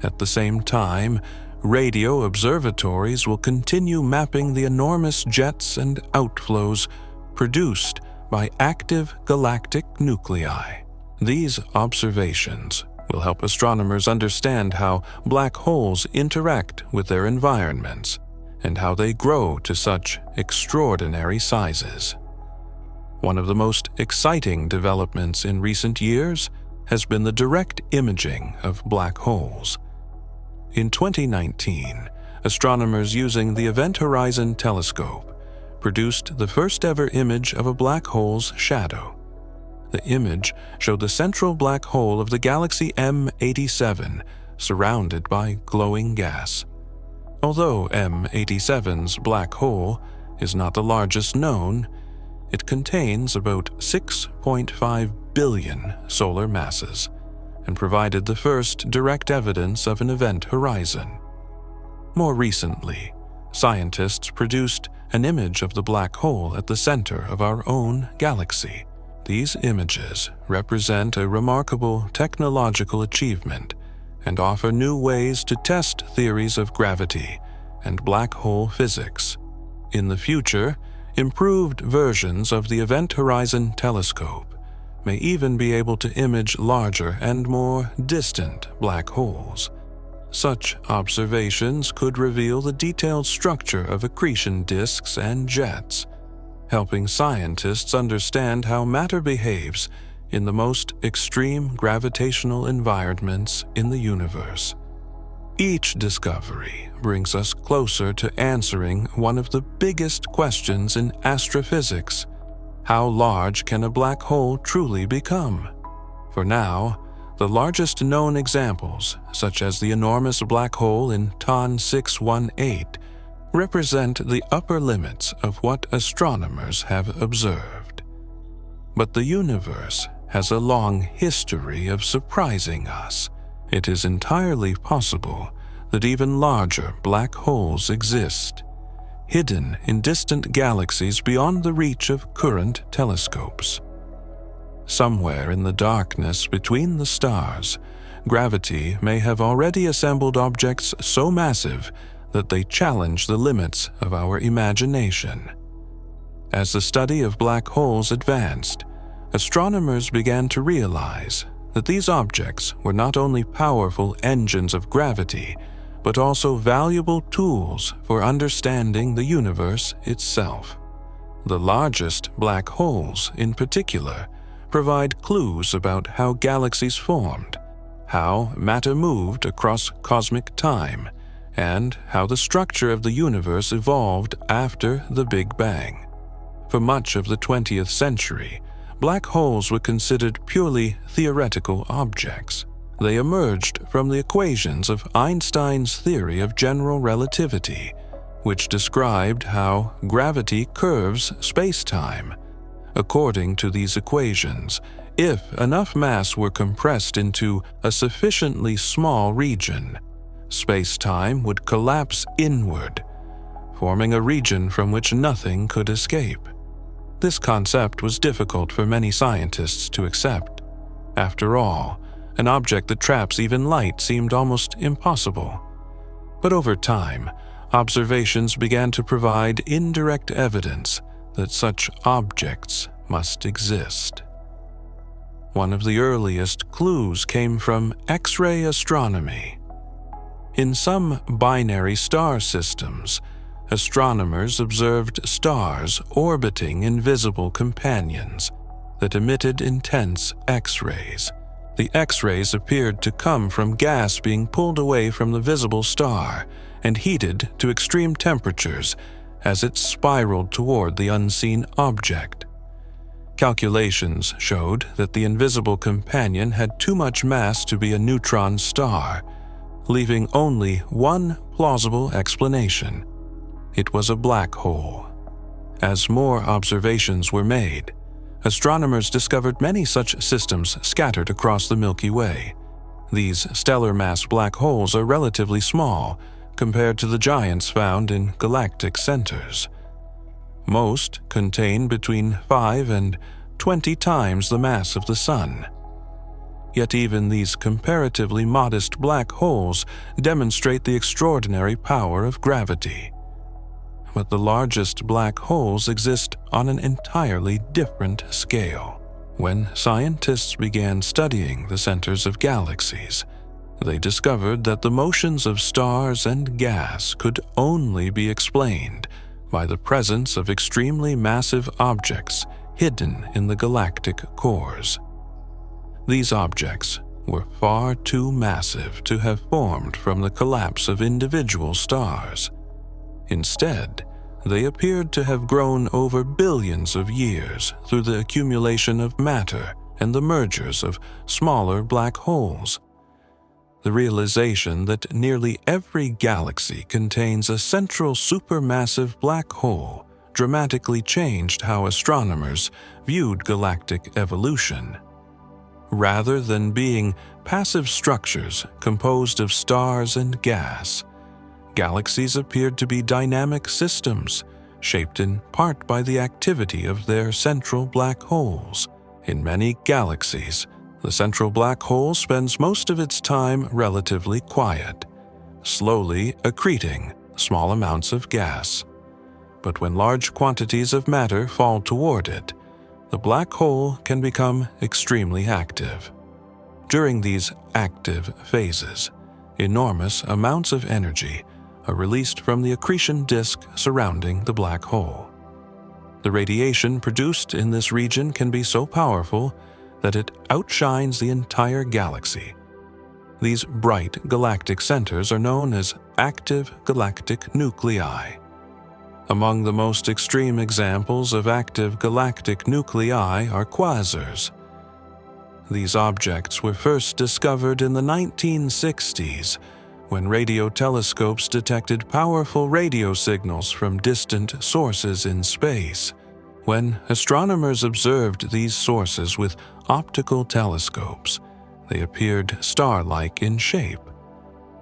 At the same time, radio observatories will continue mapping the enormous jets and outflows produced by active galactic nuclei. These observations will help astronomers understand how black holes interact with their environments and how they grow to such extraordinary sizes. One of the most exciting developments in recent years has been the direct imaging of black holes. In 2019, astronomers using the Event Horizon Telescope produced the first-ever image of a black hole's shadow. The image showed the central black hole of the galaxy M87 surrounded by glowing gas. Although M87's black hole is not the largest known, it contains about 6.5 billion solar masses and provided the first direct evidence of an event horizon. More recently, scientists produced an image of the black hole at the center of our own galaxy. These images represent a remarkable technological achievement and offer new ways to test theories of gravity and black hole physics. In the future, improved versions of the Event Horizon Telescope may even be able to image larger and more distant black holes. Such observations could reveal the detailed structure of accretion disks and jets, helping scientists understand how matter behaves in the most extreme gravitational environments in the universe. Each discovery brings us closer to answering one of the biggest questions in astrophysics: how large can a black hole truly become? For now, the largest known examples, such as the enormous black hole in TON 618, represent the upper limits of what astronomers have observed. But the universe has a long history of surprising us. It is entirely possible that even larger black holes exist, hidden in distant galaxies beyond the reach of current telescopes. Somewhere in the darkness between the stars, gravity may have already assembled objects so massive that they challenge the limits of our imagination. As the study of black holes advanced, astronomers began to realize that these objects were not only powerful engines of gravity, but also valuable tools for understanding the universe itself. The largest black holes, in particular, provide clues about how galaxies formed, how matter moved across cosmic time, and how the structure of the universe evolved after the Big Bang. For much of the 20th century, black holes were considered purely theoretical objects. They emerged from the equations of Einstein's theory of general relativity, which described how gravity curves space-time. According to these equations, if enough mass were compressed into a sufficiently small region, space-time would collapse inward, forming a region from which nothing could escape. This concept was difficult for many scientists to accept. After all, an object that traps even light seemed almost impossible. But over time, observations began to provide indirect evidence that such objects must exist. One of the earliest clues came from X-ray astronomy. In some binary star systems, astronomers observed stars orbiting invisible companions that emitted intense X-rays. The X-rays appeared to come from gas being pulled away from the visible star and heated to extreme temperatures as it spiraled toward the unseen object. Calculations showed that the invisible companion had too much mass to be a neutron star, leaving only one plausible explanation. It was a black hole. As more observations were made, astronomers discovered many such systems scattered across the Milky Way. These stellar mass black holes are relatively small compared to the giants found in galactic centers. Most contain between 5 and 20 times the mass of the Sun. Yet even these comparatively modest black holes demonstrate the extraordinary power of gravity. But the largest black holes exist on an entirely different scale. When scientists began studying the centers of galaxies, they discovered that the motions of stars and gas could only be explained by the presence of extremely massive objects hidden in the galactic cores. These objects were far too massive to have formed from the collapse of individual stars. Instead, they appeared to have grown over billions of years through the accumulation of matter and the mergers of smaller black holes. The realization that nearly every galaxy contains a central supermassive black hole dramatically changed how astronomers viewed galactic evolution. Rather than being passive structures composed of stars and gas, galaxies appeared to be dynamic systems, shaped in part by the activity of their central black holes. In many galaxies, the central black hole spends most of its time relatively quiet, slowly accreting small amounts of gas. But when large quantities of matter fall toward it, the black hole can become extremely active. During these active phases, enormous amounts of energy are released from the accretion disk surrounding the black hole. The radiation produced in this region can be so powerful that it outshines the entire galaxy. These bright galactic centers are known as active galactic nuclei. Among the most extreme examples of active galactic nuclei are quasars. These objects were first discovered in the 1960s, when radio telescopes detected powerful radio signals from distant sources in space. When astronomers observed these sources with optical telescopes, they appeared star-like in shape,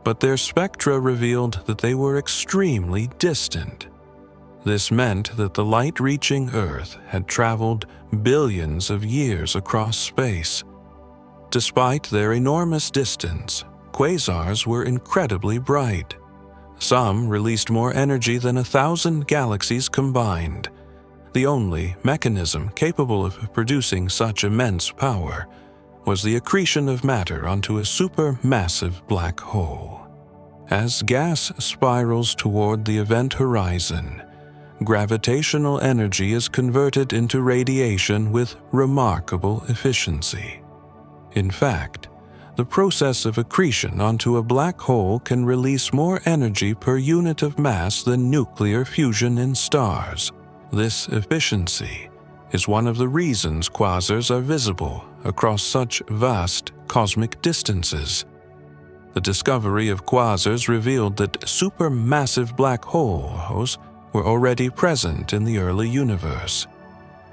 but their spectra revealed that they were extremely distant. This meant that the light reaching Earth had traveled billions of years across space. Despite their enormous distance, quasars were incredibly bright. Some released more energy than 1,000 galaxies combined. The only mechanism capable of producing such immense power was the accretion of matter onto a supermassive black hole. As gas spirals toward the event horizon, gravitational energy is converted into radiation with remarkable efficiency. In fact, the process of accretion onto a black hole can release more energy per unit of mass than nuclear fusion in stars. This efficiency is one of the reasons quasars are visible across such vast cosmic distances. The discovery of quasars revealed that supermassive black holes were already present in the early universe.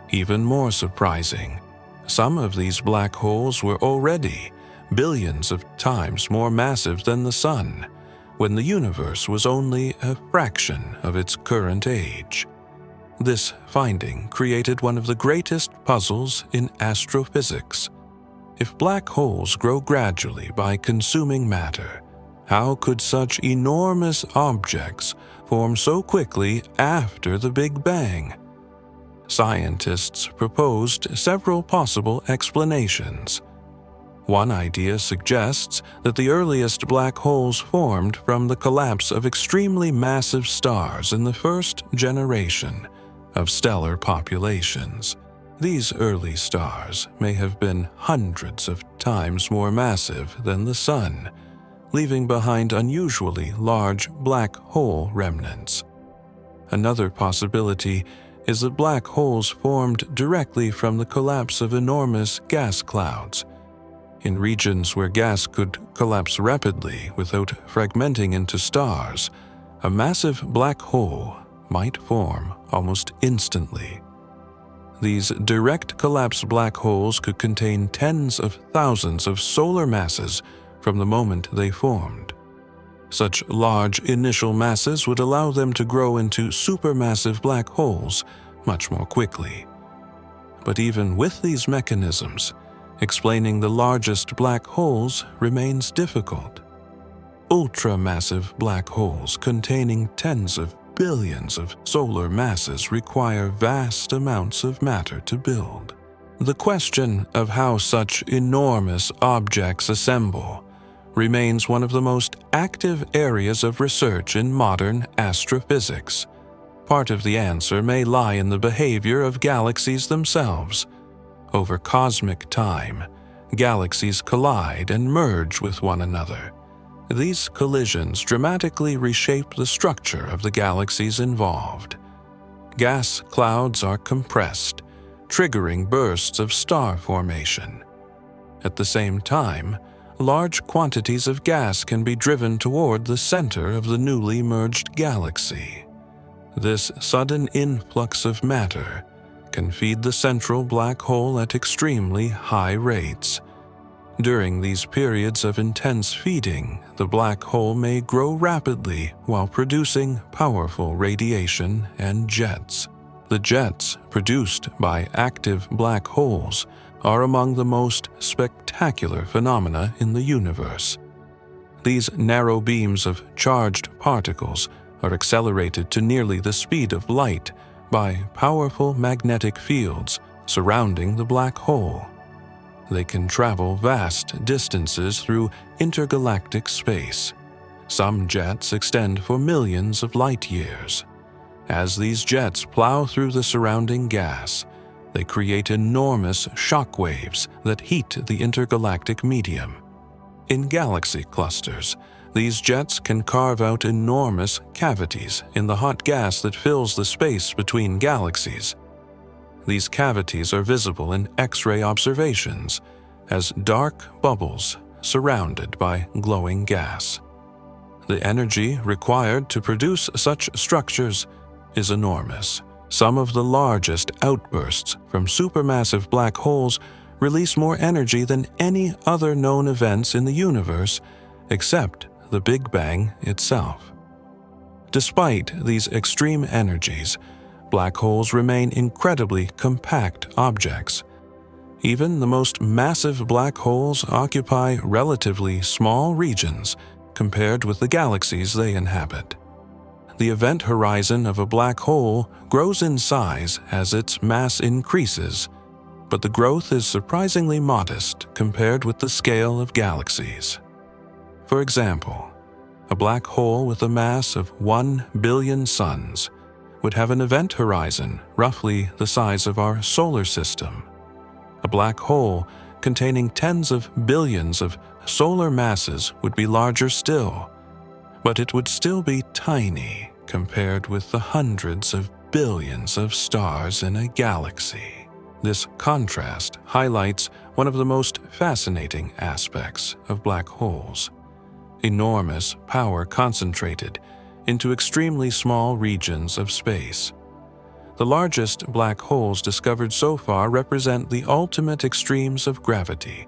Even more surprising, some of these black holes were already billions of times more massive than the Sun, when the universe was only a fraction of its current age. This finding created one of the greatest puzzles in astrophysics. If black holes grow gradually by consuming matter, how could such enormous objects form so quickly after the Big Bang? Scientists proposed several possible explanations. One idea suggests that the earliest black holes formed from the collapse of extremely massive stars in the first generation of stellar populations. These early stars may have been hundreds of times more massive than the Sun, leaving behind unusually large black hole remnants. Another possibility is that black holes formed directly from the collapse of enormous gas clouds. In regions where gas could collapse rapidly without fragmenting into stars, a massive black hole might form almost instantly. These direct collapse black holes could contain tens of thousands of solar masses from the moment they formed. Such large initial masses would allow them to grow into supermassive black holes much more quickly. But even with these mechanisms, explaining the largest black holes remains difficult. Ultramassive black holes containing tens of billions of solar masses require vast amounts of matter to build. The question of how such enormous objects assemble remains one of the most active areas of research in modern astrophysics. Part of the answer may lie in the behavior of galaxies themselves. Over cosmic time, galaxies collide and merge with one another. These collisions dramatically reshape the structure of the galaxies involved. Gas clouds are compressed, triggering bursts of star formation. At the same time, large quantities of gas can be driven toward the center of the newly merged galaxy. This sudden influx of matter can feed the central black hole at extremely high rates. During these periods of intense feeding, the black hole may grow rapidly while producing powerful radiation and jets. The jets produced by active black holes are among the most spectacular phenomena in the universe. These narrow beams of charged particles are accelerated to nearly the speed of light by powerful magnetic fields surrounding the black hole. They can travel vast distances through intergalactic space. Some jets extend for millions of light years. As these jets plow through the surrounding gas, they create enormous shock waves that heat the intergalactic medium. In galaxy clusters, these jets can carve out enormous cavities in the hot gas that fills the space between galaxies. These cavities are visible in X-ray observations as dark bubbles surrounded by glowing gas. The energy required to produce such structures is enormous. Some of the largest outbursts from supermassive black holes release more energy than any other known events in the universe, except the Big Bang itself. Despite these extreme energies, black holes remain incredibly compact objects. Even the most massive black holes occupy relatively small regions compared with the galaxies they inhabit. The event horizon of a black hole grows in size as its mass increases, but the growth is surprisingly modest compared with the scale of galaxies. For example, a black hole with a mass of 1 billion suns would have an event horizon roughly the size of our solar system. A black hole containing tens of billions of solar masses would be larger still, but it would still be tiny compared with the hundreds of billions of stars in a galaxy. This contrast highlights one of the most fascinating aspects of black holes: enormous power concentrated into extremely small regions of space. The largest black holes discovered so far represent the ultimate extremes of gravity.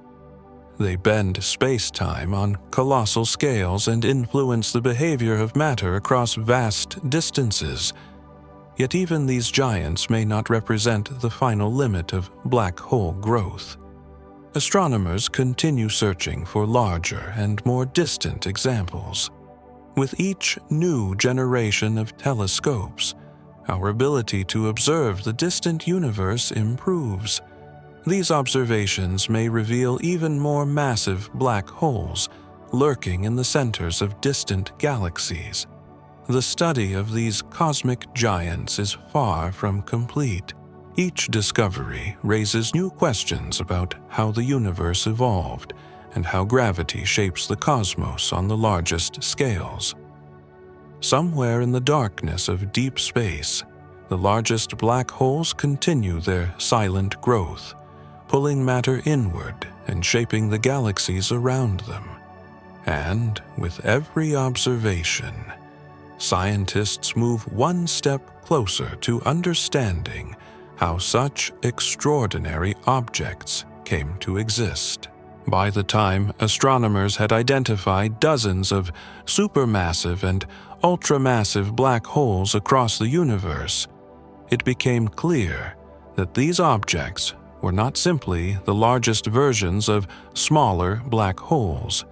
They bend space-time on colossal scales and influence the behavior of matter across vast distances. Yet even these giants may not represent the final limit of black hole growth. Astronomers continue searching for larger and more distant examples. With each new generation of telescopes, our ability to observe the distant universe improves. These observations may reveal even more massive black holes lurking in the centers of distant galaxies. The study of these cosmic giants is far from complete. Each discovery raises new questions about how the universe evolved and how gravity shapes the cosmos on the largest scales. Somewhere in the darkness of deep space, the largest black holes continue their silent growth, pulling matter inward and shaping the galaxies around them. And with every observation, scientists move one step closer to understanding how such extraordinary objects came to exist. By the time astronomers had identified dozens of supermassive and ultramassive black holes across the universe, it became clear that these objects were not simply the largest versions of smaller black holes.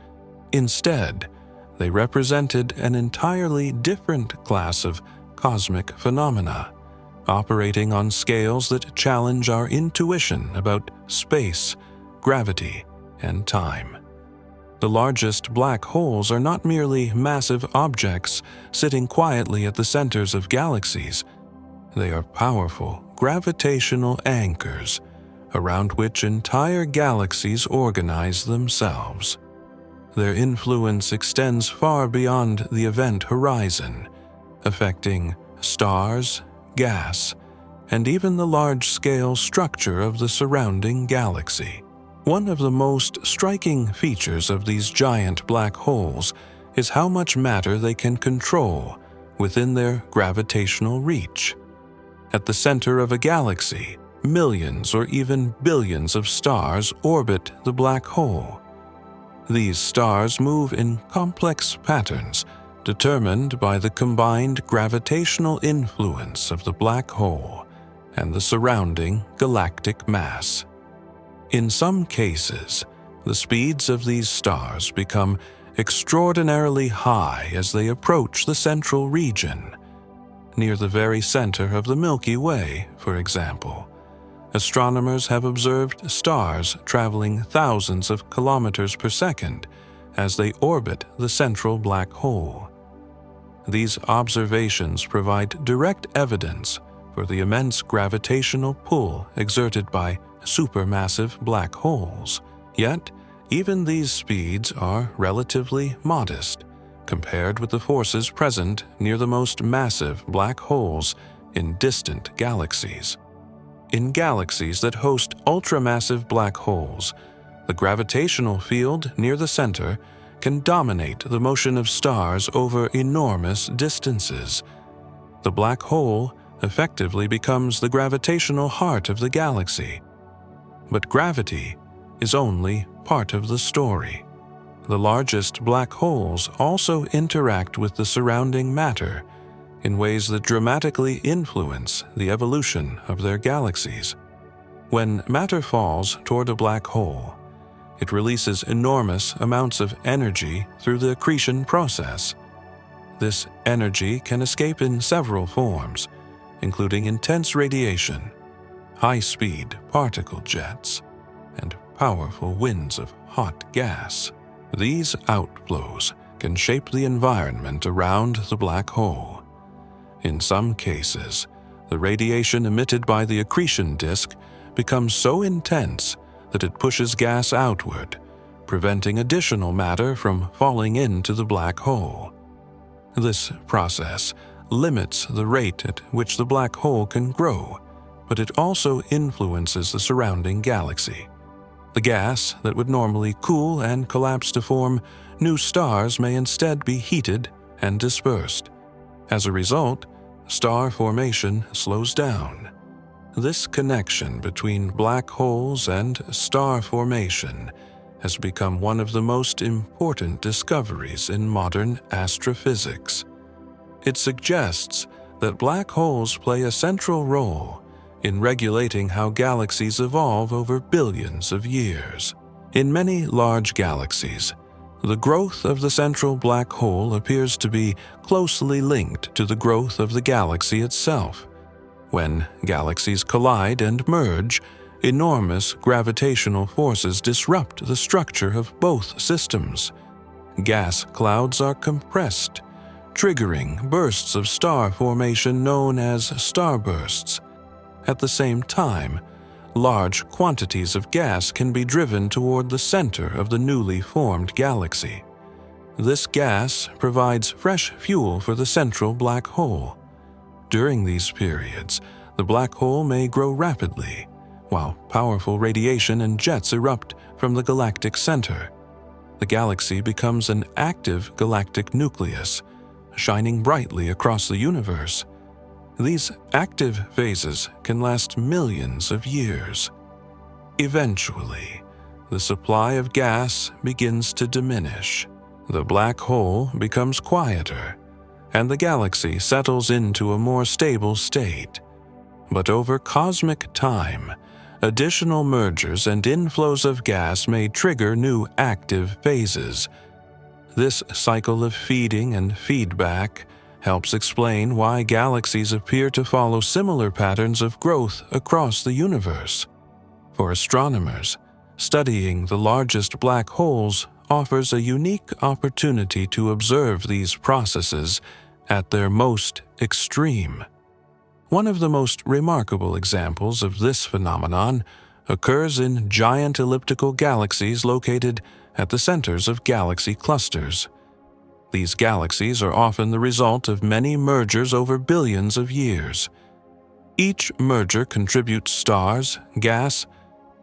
Instead, they represented an entirely different class of cosmic phenomena, operating on scales that challenge our intuition about space, gravity, and time. The largest black holes are not merely massive objects sitting quietly at the centers of galaxies. They are powerful gravitational anchors around which entire galaxies organize themselves. Their influence extends far beyond the event horizon, affecting stars, gas, and even the large-scale structure of the surrounding galaxy. One of the most striking features of these giant black holes is how much matter they can control within their gravitational reach. At the center of a galaxy, millions or even billions of stars orbit the black hole. These stars move in complex patterns determined by the combined gravitational influence of the black hole and the surrounding galactic mass. In some cases, the speeds of these stars become extraordinarily high as they approach the central region. Near the very center of the Milky Way, for example, astronomers have observed stars traveling thousands of kilometers per second as they orbit the central black hole. These observations provide direct evidence for the immense gravitational pull exerted by supermassive black holes. Yet, even these speeds are relatively modest compared with the forces present near the most massive black holes in distant galaxies. In galaxies that host ultramassive black holes, the gravitational field near the center can dominate the motion of stars over enormous distances. The black hole effectively becomes the gravitational heart of the galaxy. But gravity is only part of the story. The largest black holes also interact with the surrounding matter in ways that dramatically influence the evolution of their galaxies. When matter falls toward a black hole, it releases enormous amounts of energy through the accretion process. This energy can escape in several forms, including intense radiation, high-speed particle jets, and powerful winds of hot gas. These outflows can shape the environment around the black hole. In some cases, the radiation emitted by the accretion disk becomes so intense that it pushes gas outward, preventing additional matter from falling into the black hole. This process limits the rate at which the black hole can grow, but it also influences the surrounding galaxy. The gas that would normally cool and collapse to form new stars may instead be heated and dispersed. As a result, star formation slows down. This connection between black holes and star formation has become one of the most important discoveries in modern astrophysics. It suggests that black holes play a central role in regulating how galaxies evolve over billions of years. In many large galaxies, the growth of the central black hole appears to be closely linked to the growth of the galaxy itself. When galaxies collide and merge, enormous gravitational forces disrupt the structure of both systems. Gas clouds are compressed, triggering bursts of star formation known as starbursts. At the same time, large quantities of gas can be driven toward the center of the newly formed galaxy. This gas provides fresh fuel for the central black hole. During these periods, the black hole may grow rapidly, while powerful radiation and jets erupt from the galactic center. The galaxy becomes an active galactic nucleus, shining brightly across the universe. These active phases can last millions of years. Eventually, the supply of gas begins to diminish. The black hole becomes quieter, and the galaxy settles into a more stable state. But over cosmic time, additional mergers and inflows of gas may trigger new active phases. This cycle of feeding and feedback helps explain why galaxies appear to follow similar patterns of growth across the universe. For astronomers, studying the largest black holes offers a unique opportunity to observe these processes at their most extreme. One of the most remarkable examples of this phenomenon occurs in giant elliptical galaxies located at the centers of galaxy clusters. These galaxies are often the result of many mergers over billions of years. Each merger contributes stars, gas,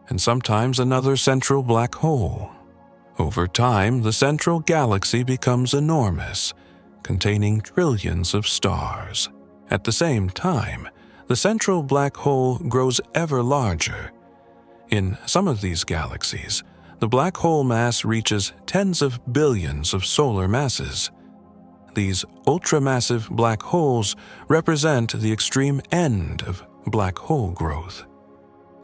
and sometimes another central black hole. Over time, the central galaxy becomes enormous, containing trillions of stars. At the same time, the central black hole grows ever larger. In some of these galaxies, the black hole mass reaches tens of billions of solar masses. These ultramassive black holes represent the extreme end of black hole growth.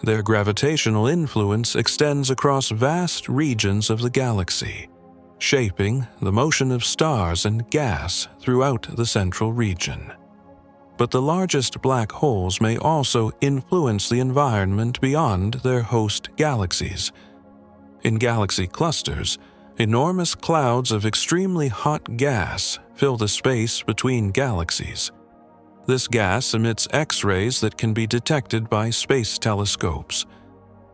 Their gravitational influence extends across vast regions of the galaxy, shaping the motion of stars and gas throughout the central region. But the largest black holes may also influence the environment beyond their host galaxies. In galaxy clusters, enormous clouds of extremely hot gas fill the space between galaxies. This gas emits X-rays that can be detected by space telescopes.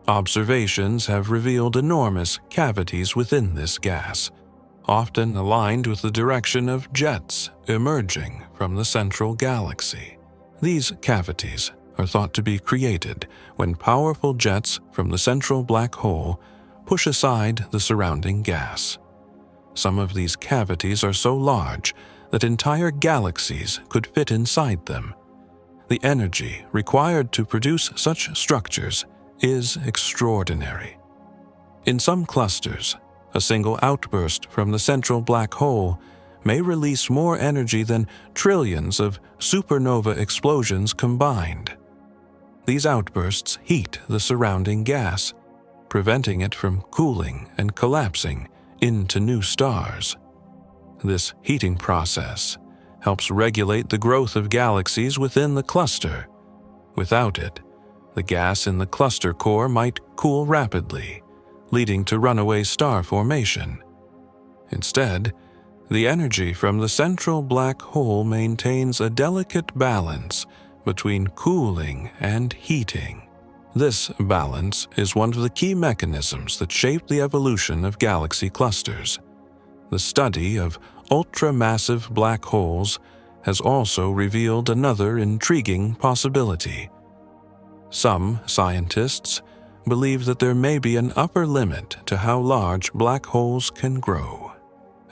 Observations have revealed enormous cavities within this gas, often aligned with the direction of jets emerging from the central galaxy. These cavities are thought to be created when powerful jets from the central black hole push aside the surrounding gas. Some of these cavities are so large that entire galaxies could fit inside them. The energy required to produce such structures is extraordinary. In some clusters, a single outburst from the central black hole may release more energy than trillions of supernova explosions combined. These outbursts heat the surrounding gas, preventing it from cooling and collapsing into new stars. This heating process helps regulate the growth of galaxies within the cluster. Without it, the gas in the cluster core might cool rapidly, leading to runaway star formation. Instead, the energy from the central black hole maintains a delicate balance between cooling and heating. This balance is one of the key mechanisms that shape the evolution of galaxy clusters. The study of ultramassive black holes has also revealed another intriguing possibility. Some scientists believe that there may be an upper limit to how large black holes can grow.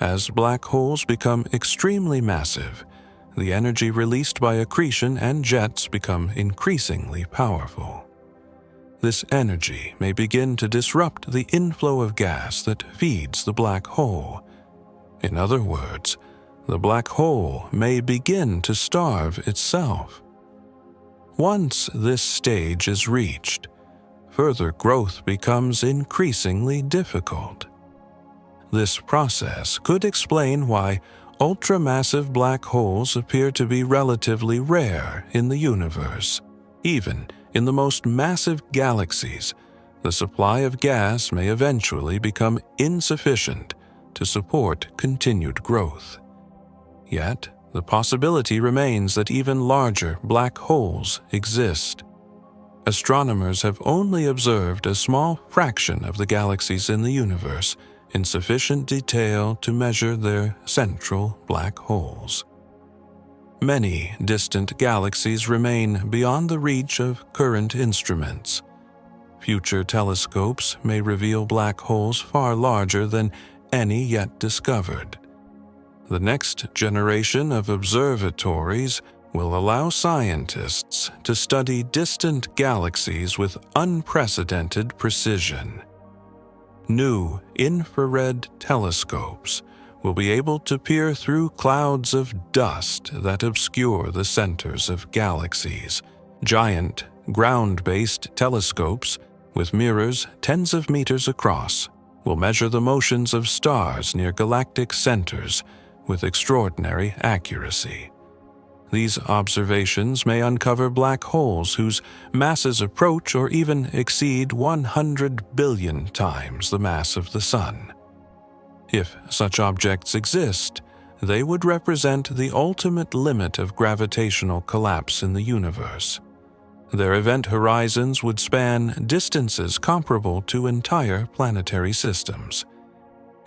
As black holes become extremely massive, the energy released by accretion and jets become increasingly powerful. This energy may begin to disrupt the inflow of gas that feeds the black hole. In other words, the black hole may begin to starve itself. Once this stage is reached, further growth becomes increasingly difficult. This process could explain why ultramassive black holes appear to be relatively rare in the universe. Even in the most massive galaxies, the supply of gas may eventually become insufficient to support continued growth. Yet, the possibility remains that even larger black holes exist. Astronomers have only observed a small fraction of the galaxies in the universe in sufficient detail to measure their central black holes. Many distant galaxies remain beyond the reach of current instruments. Future telescopes may reveal black holes far larger than any yet discovered. The next generation of observatories will allow scientists to study distant galaxies with unprecedented precision. New infrared telescopes will be able to peer through clouds of dust that obscure the centers of galaxies. Giant, ground-based telescopes with mirrors tens of meters across will measure the motions of stars near galactic centers with extraordinary accuracy. These observations may uncover black holes whose masses approach or even exceed 100 billion times the mass of the Sun. If such objects exist, they would represent the ultimate limit of gravitational collapse in the universe. Their event horizons would span distances comparable to entire planetary systems.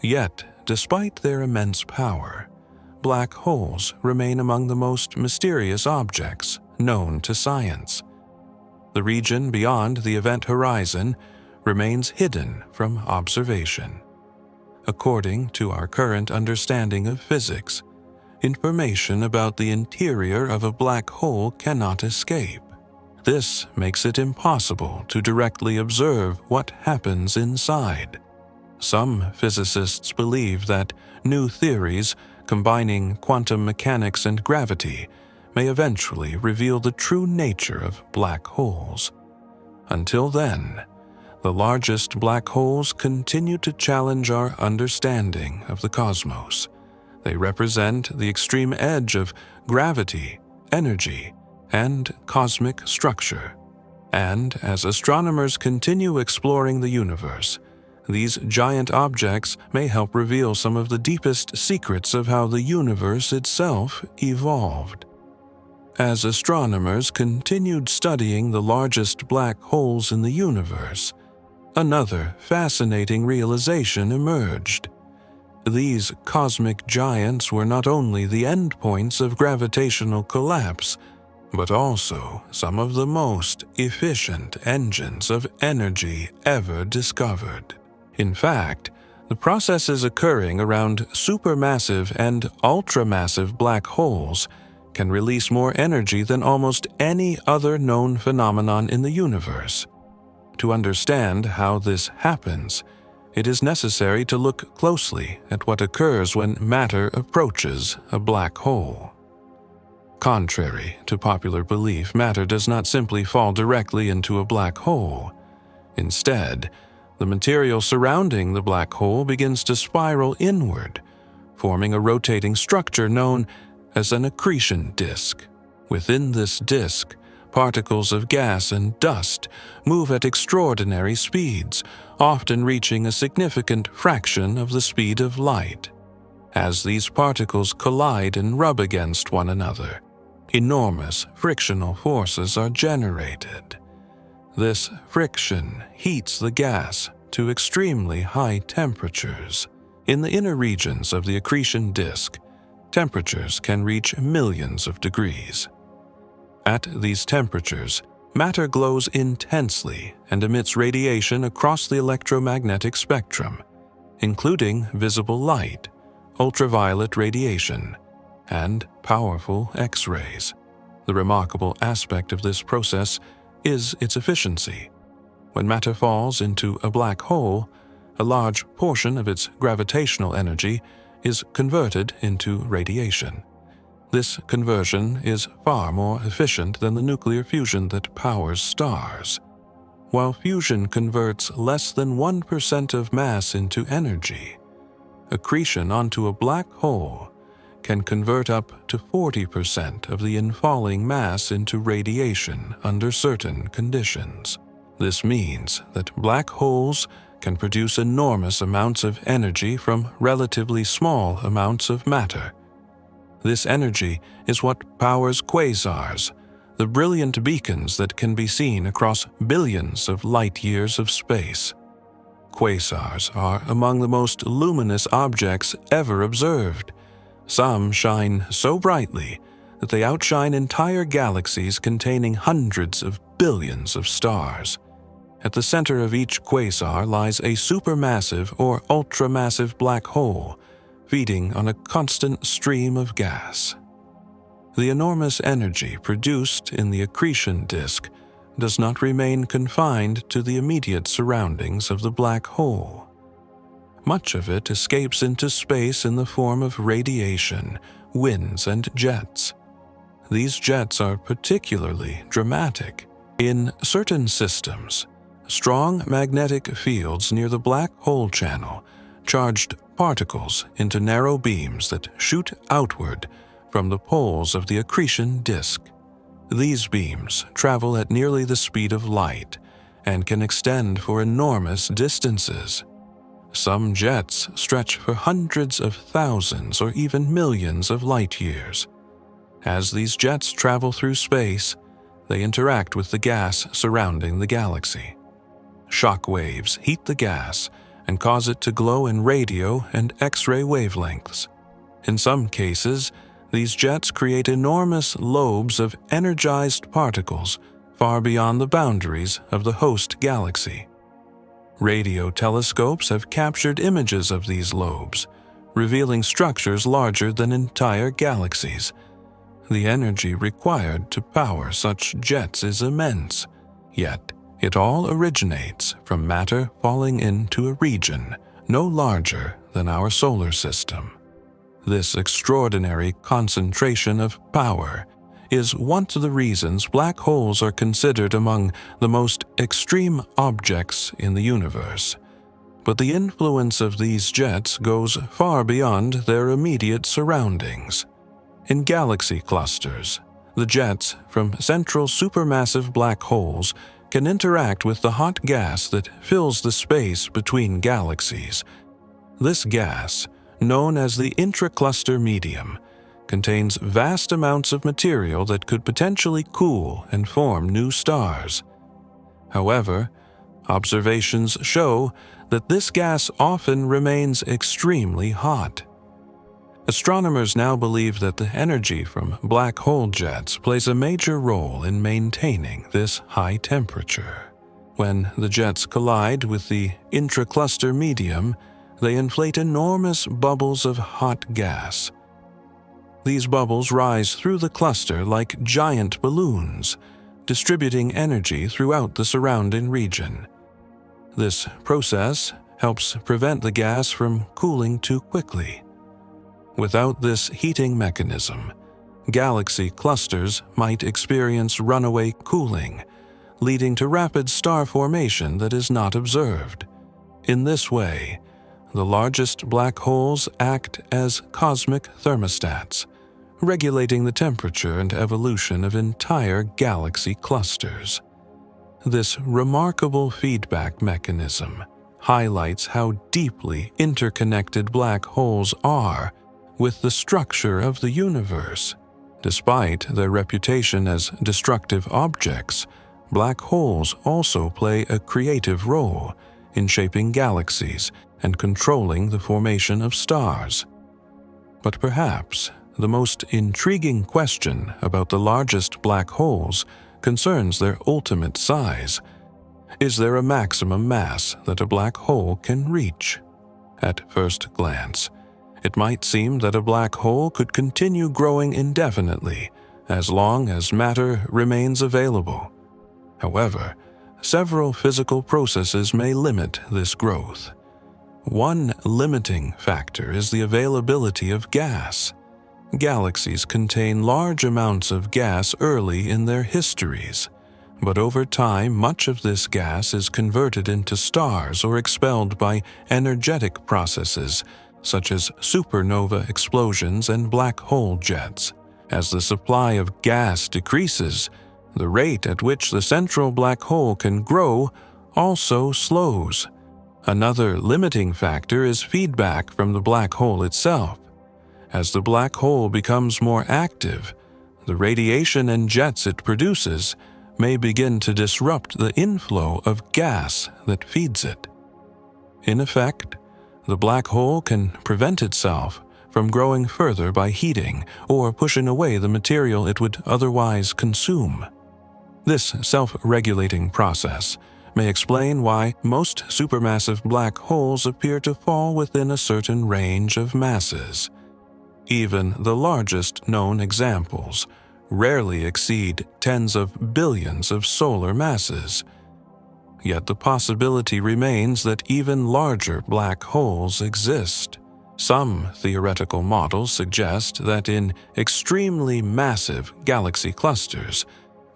Yet, despite their immense power, black holes remain among the most mysterious objects known to science. The region beyond the event horizon remains hidden from observation. According to our current understanding of physics, information about the interior of a black hole cannot escape. This makes it impossible to directly observe what happens inside. Some physicists believe that new theories combining quantum mechanics and gravity may eventually reveal the true nature of black holes. Until then, the largest black holes continue to challenge our understanding of the cosmos. They represent the extreme edge of gravity, energy, and cosmic structure. And as astronomers continue exploring the universe, these giant objects may help reveal some of the deepest secrets of how the universe itself evolved. As astronomers continued studying the largest black holes in the universe, another fascinating realization emerged. These cosmic giants were not only the endpoints of gravitational collapse, but also some of the most efficient engines of energy ever discovered. In fact, the processes occurring around supermassive and ultramassive black holes can release more energy than almost any other known phenomenon in the universe. To understand how this happens, it is necessary to look closely at what occurs when matter approaches a black hole. Contrary to popular belief, matter does not simply fall directly into a black hole. Instead, the material surrounding the black hole begins to spiral inward, forming a rotating structure known as an accretion disk. Within this disk, particles of gas and dust move at extraordinary speeds, often reaching a significant fraction of the speed of light. As these particles collide and rub against one another, enormous frictional forces are generated. This friction heats the gas to extremely high temperatures. In the inner regions of the accretion disk, temperatures can reach millions of degrees. At these temperatures, matter glows intensely and emits radiation across the electromagnetic spectrum, including visible light, ultraviolet radiation, and powerful X-rays. The remarkable aspect of this process is its efficiency. When matter falls into a black hole, a large portion of its gravitational energy is converted into radiation. This conversion is far more efficient than the nuclear fusion that powers stars. While fusion converts less than 1% of mass into energy, accretion onto a black hole can convert up to 40% of the infalling mass into radiation under certain conditions. This means that black holes can produce enormous amounts of energy from relatively small amounts of matter. This energy is what powers quasars, the brilliant beacons that can be seen across billions of light-years of space. Quasars are among the most luminous objects ever observed. Some shine so brightly that they outshine entire galaxies containing hundreds of billions of stars. At the center of each quasar lies a supermassive or ultramassive black hole, feeding on a constant stream of gas. The enormous energy produced in the accretion disk does not remain confined to the immediate surroundings of the black hole. Much of it escapes into space in the form of radiation, winds, and jets. These jets are particularly dramatic. In certain systems, strong magnetic fields near the black hole channel charged particles into narrow beams that shoot outward from the poles of the accretion disk. These beams travel at nearly the speed of light and can extend for enormous distances. Some jets stretch for hundreds of thousands or even millions of light years. As these jets travel through space, they interact with the gas surrounding the galaxy. Shock waves heat the gas and cause it to glow in radio and X-ray wavelengths. In some cases, these jets create enormous lobes of energized particles far beyond the boundaries of the host galaxy. Radio telescopes have captured images of these lobes, revealing structures larger than entire galaxies. The energy required to power such jets is immense, yet it all originates from matter falling into a region no larger than our solar system. This extraordinary concentration of power is one of the reasons black holes are considered among the most extreme objects in the universe. But the influence of these jets goes far beyond their immediate surroundings. In galaxy clusters, the jets from central supermassive black holes can interact with the hot gas that fills the space between galaxies. This gas, known as the intracluster medium, contains vast amounts of material that could potentially cool and form new stars. However, observations show that this gas often remains extremely hot. Astronomers now believe that the energy from black hole jets plays a major role in maintaining this high temperature. When the jets collide with the intracluster medium, they inflate enormous bubbles of hot gas. These bubbles rise through the cluster like giant balloons, distributing energy throughout the surrounding region. This process helps prevent the gas from cooling too quickly. Without this heating mechanism, galaxy clusters might experience runaway cooling, leading to rapid star formation that is not observed. In this way, the largest black holes act as cosmic thermostats, regulating the temperature and evolution of entire galaxy clusters. This remarkable feedback mechanism highlights how deeply interconnected black holes are with the structure of the universe. Despite their reputation as destructive objects, black holes also play a creative role in shaping galaxies and controlling the formation of stars. But perhaps the most intriguing question about the largest black holes concerns their ultimate size. Is there a maximum mass that a black hole can reach? At first glance, it might seem that a black hole could continue growing indefinitely as long as matter remains available. However, several physical processes may limit this growth. One limiting factor is the availability of gas. Galaxies contain large amounts of gas early in their histories, but over time much of this gas is converted into stars or expelled by energetic processes such as supernova explosions and black hole jets. As the supply of gas decreases, the rate at which the central black hole can grow also slows. Another limiting factor is feedback from the black hole itself. As the black hole becomes more active, the radiation and jets it produces may begin to disrupt the inflow of gas that feeds it. In effect, the black hole can prevent itself from growing further by heating or pushing away the material it would otherwise consume. This self-regulating process may explain why most supermassive black holes appear to fall within a certain range of masses. Even the largest known examples rarely exceed tens of billions of solar masses. Yet the possibility remains that even larger black holes exist. Some theoretical models suggest that in extremely massive galaxy clusters,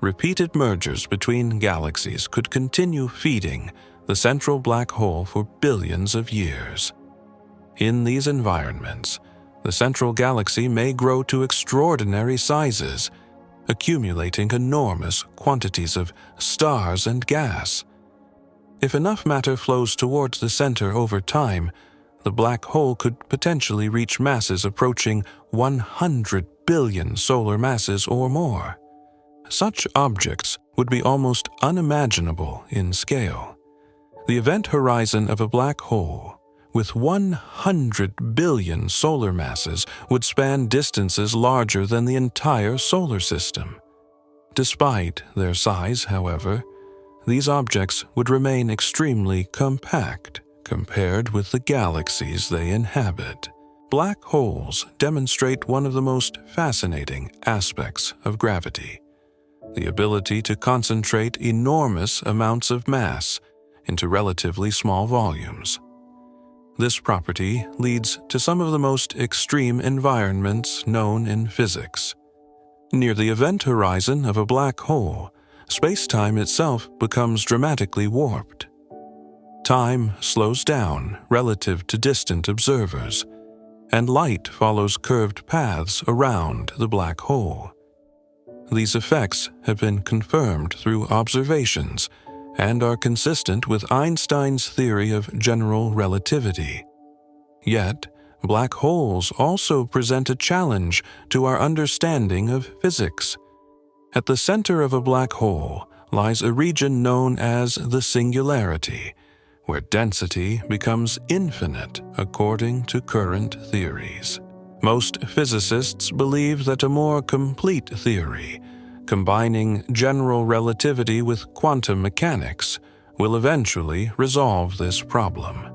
repeated mergers between galaxies could continue feeding the central black hole for billions of years. In these environments, The central galaxy may grow to extraordinary sizes, accumulating enormous quantities of stars and gas. If enough matter flows towards the center over time, the black hole could potentially reach masses approaching 100 billion solar masses or more. Such objects would be almost unimaginable in scale. The event horizon of a black hole with 100 billion solar masses would span distances larger than the entire solar system. Despite their size, however, these objects would remain extremely compact compared with the galaxies they inhabit. Black holes demonstrate one of the most fascinating aspects of gravity: the ability to concentrate enormous amounts of mass into relatively small volumes. This property leads to some of the most extreme environments known in physics. Near the event horizon of a black hole, space-time itself becomes dramatically warped. Time slows down relative to distant observers, and light follows curved paths around the black hole. These effects have been confirmed through observations and are consistent with Einstein's theory of general relativity. Yet, black holes also present a challenge to our understanding of physics. At the center of a black hole lies a region known as the singularity, where density becomes infinite according to current theories. Most physicists believe that a more complete theory, combining general relativity with quantum mechanics, will eventually resolve this problem.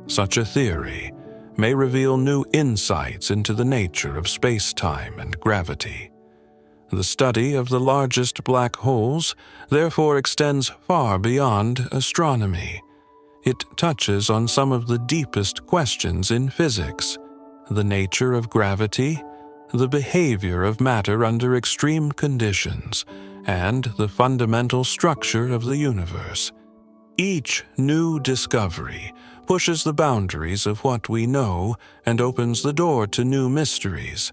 Such a theory may reveal new insights into the nature of space-time and gravity. The study of the largest black holes therefore extends far beyond astronomy. It touches on some of the deepest questions in physics: the nature of gravity, the behavior of matter under extreme conditions, and the fundamental structure of the universe. Each new discovery pushes the boundaries of what we know and opens the door to new mysteries.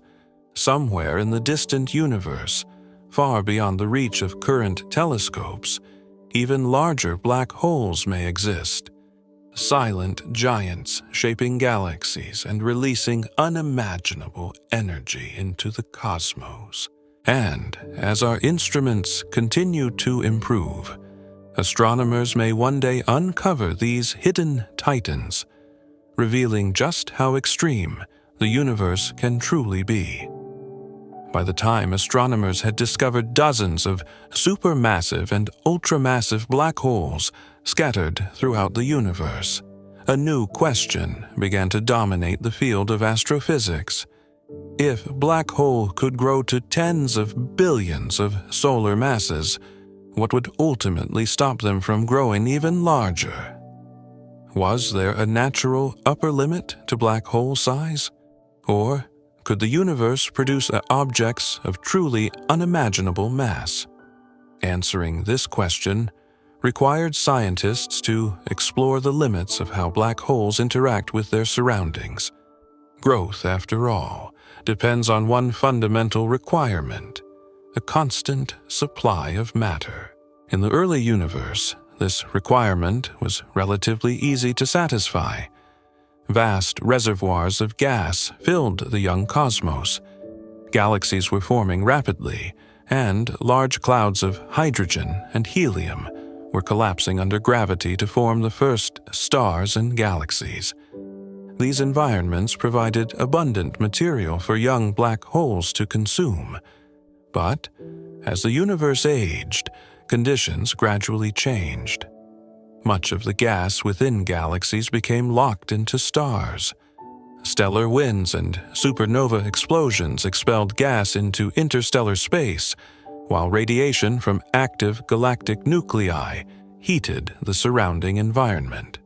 Somewhere in the distant universe, far beyond the reach of current telescopes, even larger black holes may exist. Silent giants shaping galaxies and releasing unimaginable energy into the cosmos. And as our instruments continue to improve, astronomers may one day uncover these hidden titans, revealing just how extreme the universe can truly be. By the time astronomers had discovered dozens of supermassive and ultramassive black holes scattered throughout the universe, a new question began to dominate the field of astrophysics. If a black hole could grow to tens of billions of solar masses, what would ultimately stop them from growing even larger? Was there a natural upper limit to black hole size? Or could the universe produce objects of truly unimaginable mass? Answering this question required scientists to explore the limits of how black holes interact with their surroundings. Growth, after all, depends on one fundamental requirement: a constant supply of matter. In the early universe, this requirement was relatively easy to satisfy. Vast reservoirs of gas filled the young cosmos. Galaxies were forming rapidly, and large clouds of hydrogen and helium were collapsing under gravity to form the first stars and galaxies. These environments provided abundant material for young black holes to consume. But as the universe aged, conditions gradually changed. Much of the gas within galaxies became locked into stars. Stellar winds and supernova explosions expelled gas into interstellar space, while radiation from active galactic nuclei heated the surrounding environment.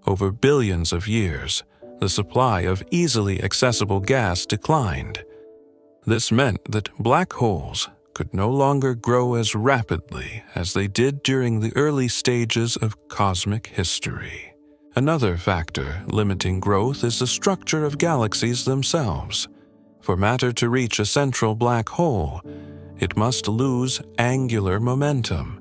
Over billions of years, the supply of easily accessible gas declined. This meant that black holes could no longer grow as rapidly as they did during the early stages of cosmic history. Another factor limiting growth is the structure of galaxies themselves. For matter to reach a central black hole, it must lose angular momentum.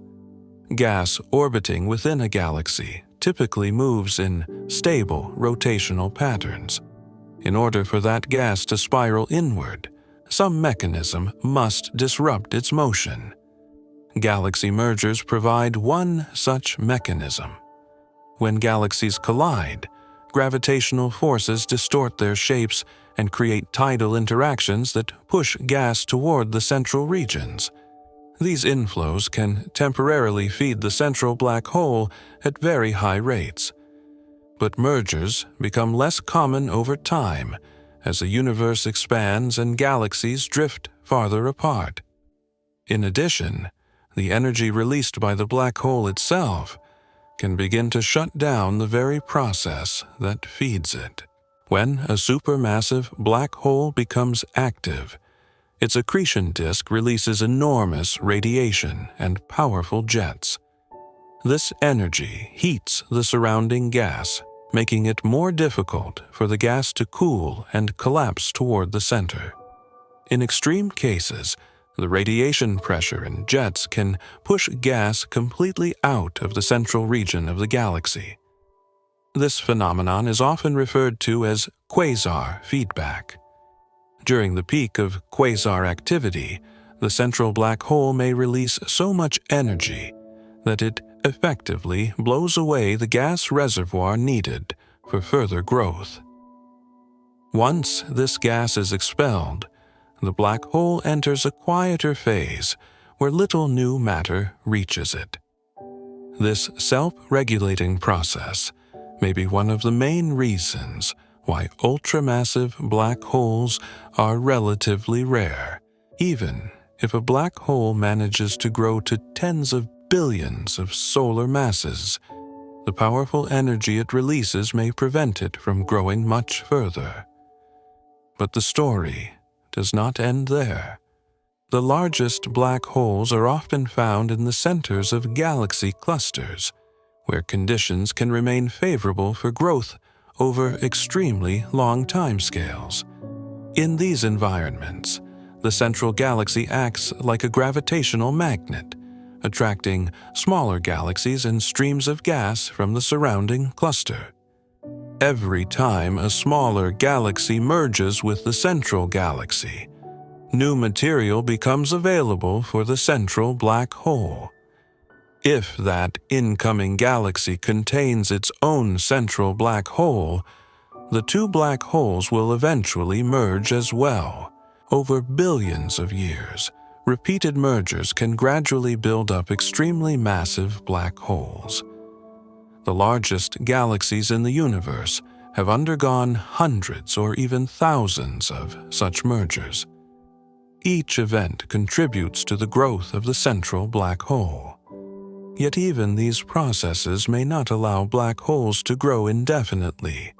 Gas orbiting within a galaxy typically moves in stable rotational patterns. In order for that gas to spiral inward, some mechanism must disrupt its motion. Galaxy mergers provide one such mechanism. When galaxies collide, gravitational forces distort their shapes and create tidal interactions that push gas toward the central regions. These inflows can temporarily feed the central black hole at very high rates. But mergers become less common over time as the universe expands and galaxies drift farther apart. In addition, the energy released by the black hole itself can begin to shut down the very process that feeds it. When a supermassive black hole becomes active, its accretion disk releases enormous radiation and powerful jets. This energy heats the surrounding gas, making it more difficult for the gas to cool and collapse toward the center. In extreme cases, the radiation pressure in jets can push gas completely out of the central region of the galaxy. This phenomenon is often referred to as quasar feedback. During the peak of quasar activity, the central black hole may release so much energy that it effectively blows away the gas reservoir needed for further growth. Once this gas is expelled, the black hole enters a quieter phase where little new matter reaches it. This self-regulating process may be one of the main reasons why ultramassive black holes are relatively rare, even if a black hole manages to grow to tens of billions of solar masses. The powerful energy it releases may prevent it from growing much further. But the story does not end there. The largest black holes are often found in the centers of galaxy clusters, where conditions can remain favorable for growth over extremely long timescales. In these environments, the central galaxy acts like a gravitational magnet, attracting smaller galaxies and streams of gas from the surrounding cluster. Every time a smaller galaxy merges with the central galaxy, new material becomes available for the central black hole. If that incoming galaxy contains its own central black hole, the two black holes will eventually merge as well. Over billions of years, repeated mergers can gradually build up extremely massive black holes. The largest galaxies in the universe have undergone hundreds or even thousands of such mergers. Each event contributes to the growth of the central black hole. Yet even these processes may not allow black holes to grow indefinitely.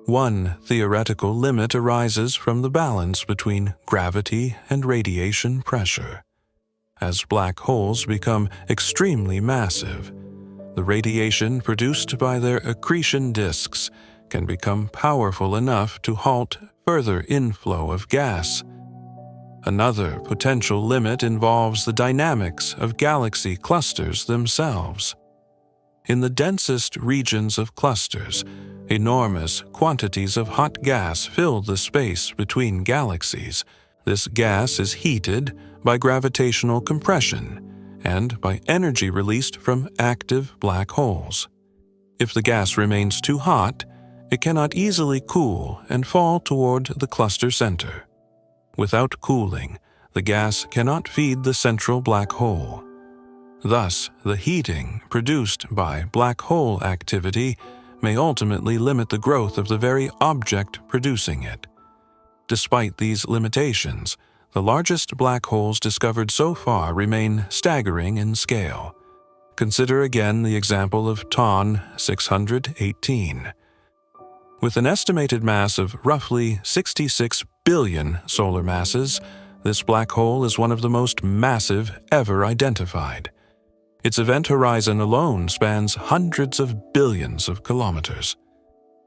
One theoretical limit arises from the balance between gravity and radiation pressure. As black holes become extremely massive, the radiation produced by their accretion disks can become powerful enough to halt further inflow of gas. Another potential limit involves the dynamics of galaxy clusters themselves. In the densest regions of clusters, enormous quantities of hot gas fill the space between galaxies. This gas is heated by gravitational compression and by energy released from active black holes. If the gas remains too hot, it cannot easily cool and fall toward the cluster center. Without cooling, the gas cannot feed the central black hole. Thus, the heating produced by black hole activity may ultimately limit the growth of the very object producing it. Despite these limitations, the largest black holes discovered so far remain staggering in scale. Consider again the example of TON 618. With an estimated mass of roughly 66 billion solar masses, this black hole is one of the most massive ever identified. Its event horizon alone spans hundreds of billions of kilometers.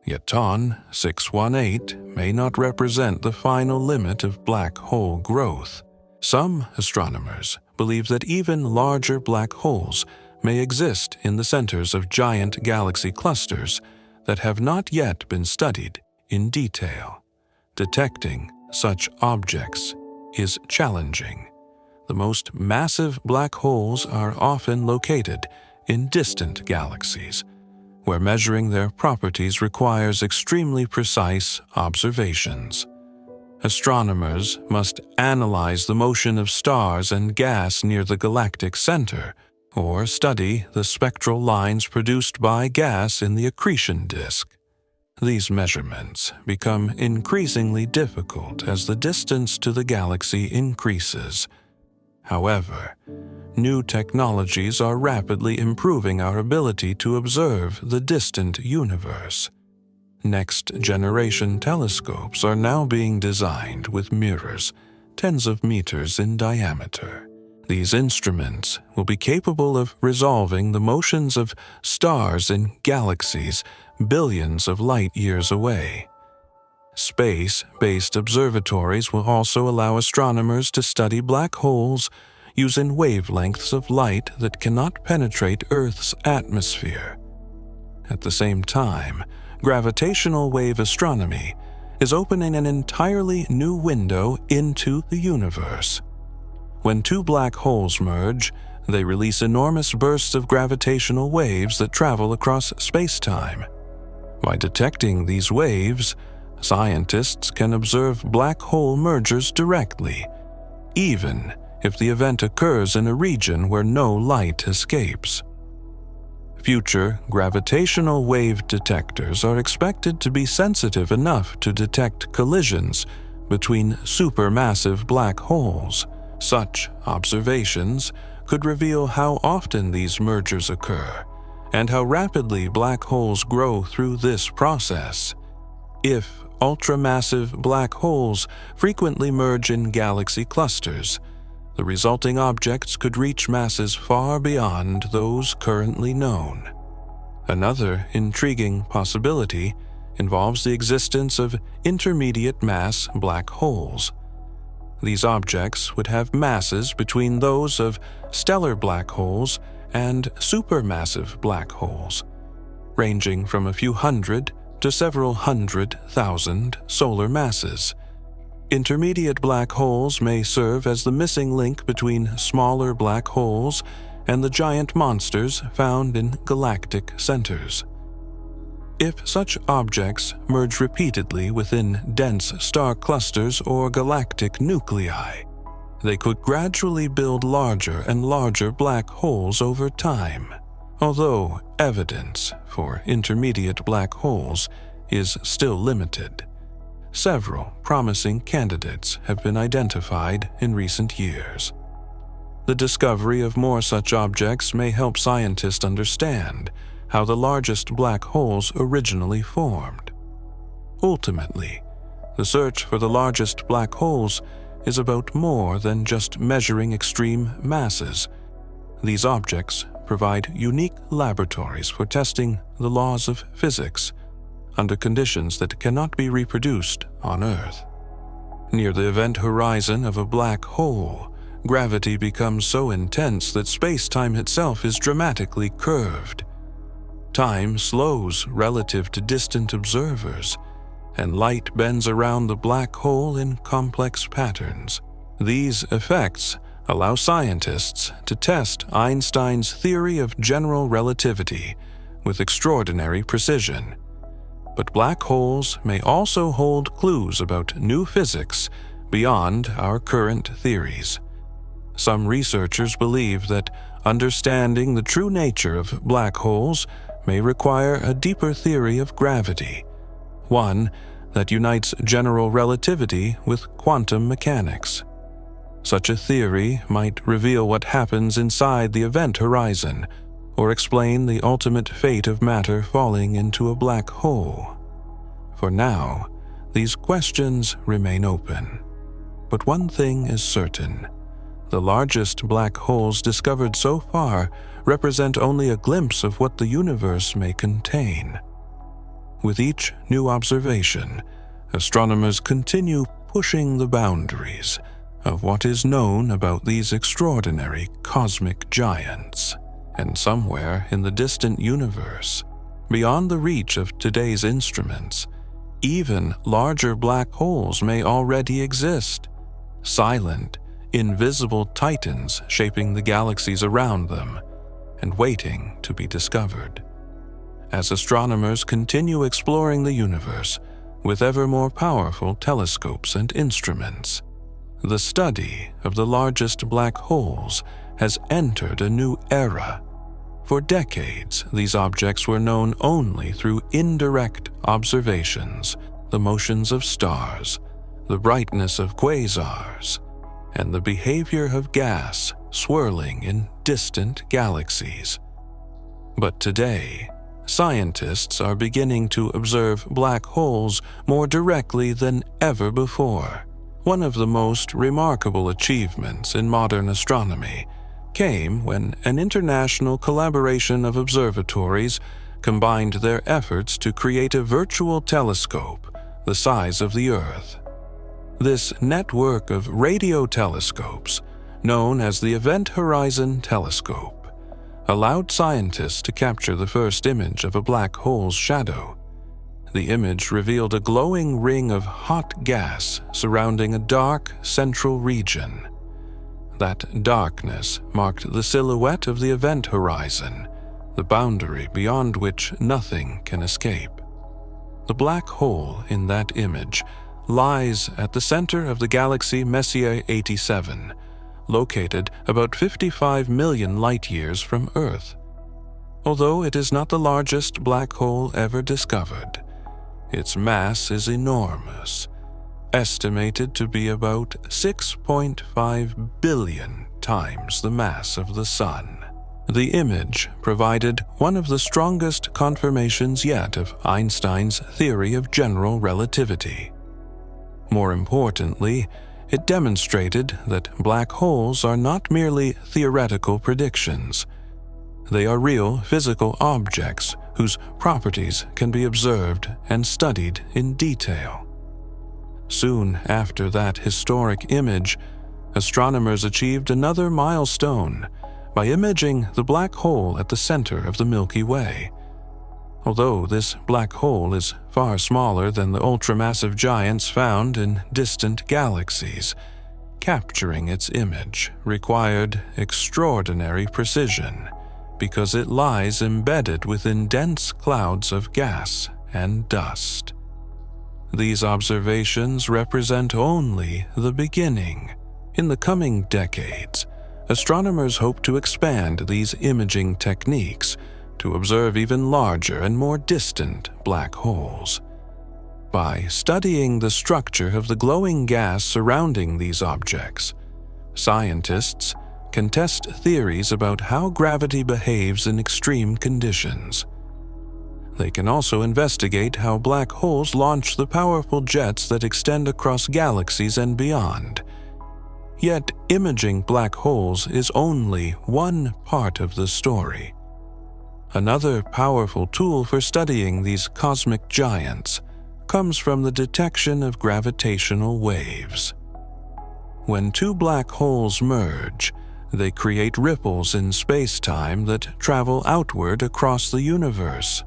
Yet TON 618 may not represent the final limit of black hole growth. Some astronomers believe that even larger black holes may exist in the centers of giant galaxy clusters that have not yet been studied in detail. Detecting such objects is challenging. The most massive black holes are often located in distant galaxies, where measuring their properties requires extremely precise observations. Astronomers must analyze the motion of stars and gas near the galactic center, or study the spectral lines produced by gas in the accretion disk. These measurements become increasingly difficult as the distance to the galaxy increases. However, new technologies are rapidly improving our ability to observe the distant universe. Next-generation telescopes are now being designed with mirrors tens of meters in diameter. These instruments will be capable of resolving the motions of stars in galaxies billions of light-years away. Space-based observatories will also allow astronomers to study black holes using wavelengths of light that cannot penetrate Earth's atmosphere. At the same time, gravitational wave astronomy is opening an entirely new window into the universe. When two black holes merge, they release enormous bursts of gravitational waves that travel across space-time. By detecting these waves, scientists can observe black hole mergers directly, even if the event occurs in a region where no light escapes. Future gravitational wave detectors are expected to be sensitive enough to detect collisions between supermassive black holes. Such observations could reveal how often these mergers occur and how rapidly black holes grow through this process. If ultramassive black holes frequently merge in galaxy clusters, the resulting objects could reach masses far beyond those currently known. Another intriguing possibility involves the existence of intermediate mass black holes. These objects would have masses between those of stellar black holes and supermassive black holes, ranging from a few hundred to several 100,000 solar masses. Intermediate black holes may serve as the missing link between smaller black holes and the giant monsters found in galactic centers. If such objects merge repeatedly within dense star clusters or galactic nuclei, they could gradually build larger and larger black holes over time. Although evidence for intermediate black holes is still limited, several promising candidates have been identified in recent years. The discovery of more such objects may help scientists understand how the largest black holes originally formed. Ultimately, the search for the largest black holes is about more than just measuring extreme masses. These objects provide unique laboratories for testing the laws of physics under conditions that cannot be reproduced on Earth. Near the event horizon of a black hole, gravity becomes so intense that space-time itself is dramatically curved. Time slows relative to distant observers, and light bends around the black hole in complex patterns. These effects allow scientists to test Einstein's theory of general relativity with extraordinary precision. But black holes may also hold clues about new physics beyond our current theories. Some researchers believe that understanding the true nature of black holes may require a deeper theory of gravity, one that unites general relativity with quantum mechanics. Such a theory might reveal what happens inside the event horizon, or explain the ultimate fate of matter falling into a black hole. For now, these questions remain open. But one thing is certain: the largest black holes discovered so far represent only a glimpse of what the universe may contain. With each new observation, astronomers continue pushing the boundaries of what is known about these extraordinary cosmic giants. And somewhere in the distant universe, beyond the reach of today's instruments, even larger black holes may already exist, silent, invisible titans shaping the galaxies around them and waiting to be discovered. As astronomers continue exploring the universe with ever more powerful telescopes and instruments, the study of the largest black holes has entered a new era. For decades, these objects were known only through indirect observations, the motions of stars, the brightness of quasars, and the behavior of gas swirling in distant galaxies. But today, scientists are beginning to observe black holes more directly than ever before. One of the most remarkable achievements in modern astronomy came when an international collaboration of observatories combined their efforts to create a virtual telescope the size of the Earth. This network of radio telescopes, known as the Event Horizon Telescope, allowed scientists to capture the first image of a black hole's shadow. The image revealed a glowing ring of hot gas surrounding a dark central region. That darkness marked the silhouette of the event horizon, the boundary beyond which nothing can escape. The black hole in that image lies at the center of the galaxy Messier 87, located about 55 million light-years from Earth. Although it is not the largest black hole ever discovered, its mass is enormous, estimated to be about 6.5 billion times the mass of the Sun. The image provided one of the strongest confirmations yet of Einstein's theory of general relativity. More importantly, it demonstrated that black holes are not merely theoretical predictions. They are real physical objects whose properties can be observed and studied in detail. Soon after that historic image, astronomers achieved another milestone by imaging the black hole at the center of the Milky Way. Although this black hole is far smaller than the ultramassive giants found in distant galaxies, capturing its image required extraordinary precision because it lies embedded within dense clouds of gas and dust. These observations represent only the beginning. In the coming decades, astronomers hope to expand these imaging techniques to observe even larger and more distant black holes. By studying the structure of the glowing gas surrounding these objects, scientists can test theories about how gravity behaves in extreme conditions. They can also investigate how black holes launch the powerful jets that extend across galaxies and beyond. Yet, imaging black holes is only one part of the story. Another powerful tool for studying these cosmic giants comes from the detection of gravitational waves. When two black holes merge, they create ripples in space-time that travel outward across the universe.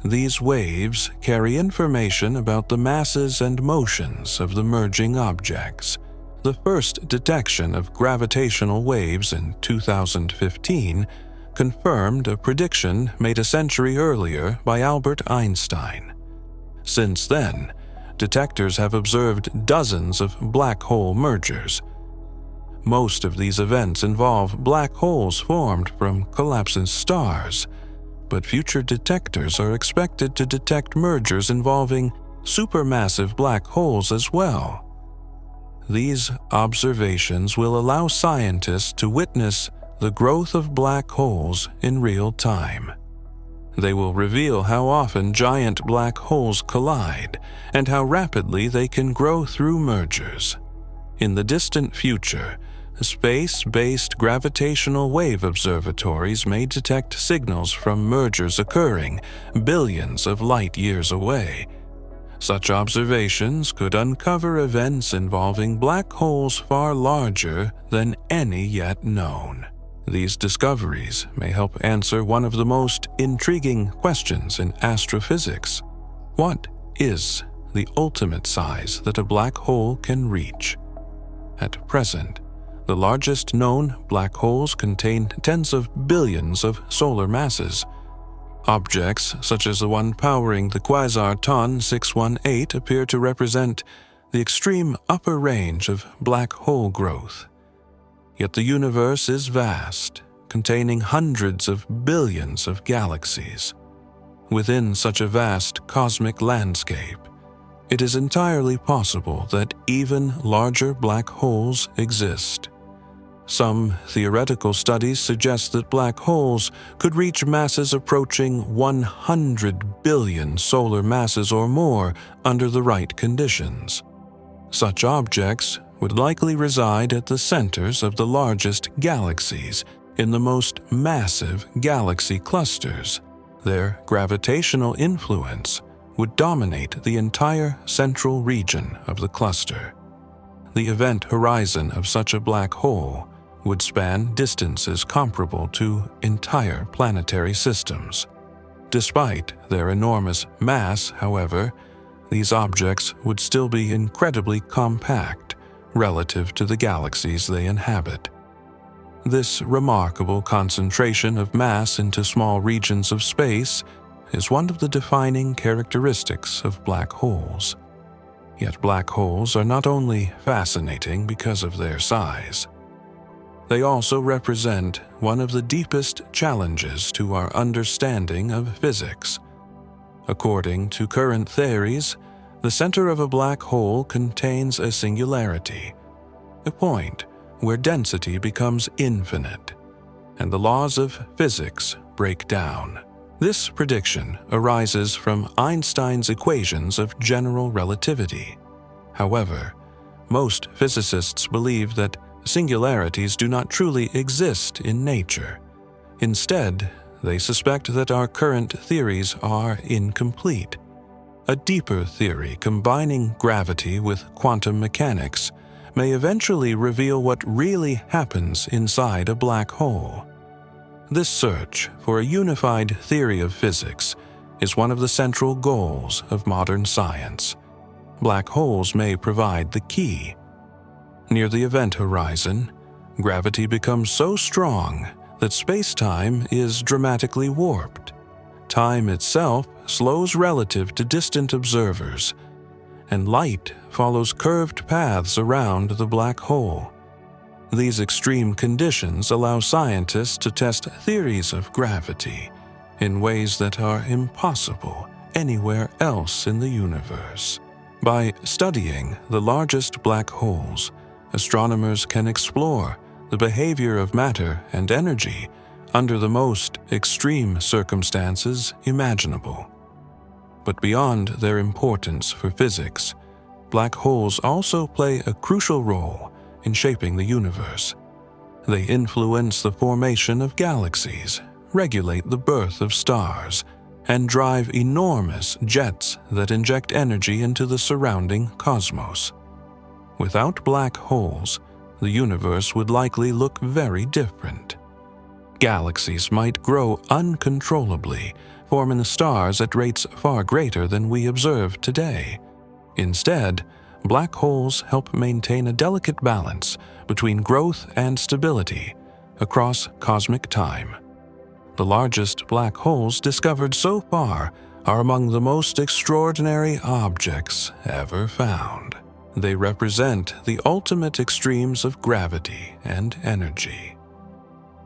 These waves carry information about the masses and motions of the merging objects. The first detection of gravitational waves in 2015 confirmed a prediction made a century earlier by Albert Einstein. Since then, detectors have observed dozens of black hole mergers. Most of these events involve black holes formed from collapsing stars, but future detectors are expected to detect mergers involving supermassive black holes as well. These observations will allow scientists to witness the growth of black holes in real time. They will reveal how often giant black holes collide and how rapidly they can grow through mergers. In the distant future, space-based gravitational wave observatories may detect signals from mergers occurring billions of light years away. Such observations could uncover events involving black holes far larger than any yet known. These discoveries may help answer one of the most intriguing questions in astrophysics. What is the ultimate size that a black hole can reach? At present, the largest known black holes contain tens of billions of solar masses. Objects such as the one powering the quasar TON 618 appear to represent the extreme upper range of black hole growth. Yet the universe is vast, containing hundreds of billions of galaxies. Within such a vast cosmic landscape, it is entirely possible that even larger black holes exist. Some theoretical studies suggest that black holes could reach masses approaching 100 billion solar masses or more under the right conditions. Such objects would likely reside at the centers of the largest galaxies in the most massive galaxy clusters. Their gravitational influence would dominate the entire central region of the cluster. The event horizon of such a black hole would span distances comparable to entire planetary systems. Despite their enormous mass, however, these objects would still be incredibly compact relative to the galaxies they inhabit. This remarkable concentration of mass into small regions of space is one of the defining characteristics of black holes. Yet black holes are not only fascinating because of their size. They also represent one of the deepest challenges to our understanding of physics. According to current theories, the center of a black hole contains a singularity, a point where density becomes infinite, and the laws of physics break down. This prediction arises from Einstein's equations of general relativity. However, most physicists believe that singularities do not truly exist in nature. Instead, they suspect that our current theories are incomplete. A deeper theory combining gravity with quantum mechanics may eventually reveal what really happens inside a black hole. This search for a unified theory of physics is one of the central goals of modern science. Black holes may provide the key. Near the event horizon, gravity becomes so strong that space-time is dramatically warped. Time itself slows relative to distant observers, and light follows curved paths around the black hole. These extreme conditions allow scientists to test theories of gravity in ways that are impossible anywhere else in the universe. By studying the largest black holes, astronomers can explore the behavior of matter and energy under the most extreme circumstances imaginable. But beyond their importance for physics, black holes also play a crucial role in shaping the universe. They influence the formation of galaxies, regulate the birth of stars, and drive enormous jets that inject energy into the surrounding cosmos. Without black holes, the universe would likely look very different. Galaxies might grow uncontrollably, forming stars at rates far greater than we observe today. Instead, black holes help maintain a delicate balance between growth and stability across cosmic time. The largest black holes discovered so far are among the most extraordinary objects ever found. They represent the ultimate extremes of gravity and energy.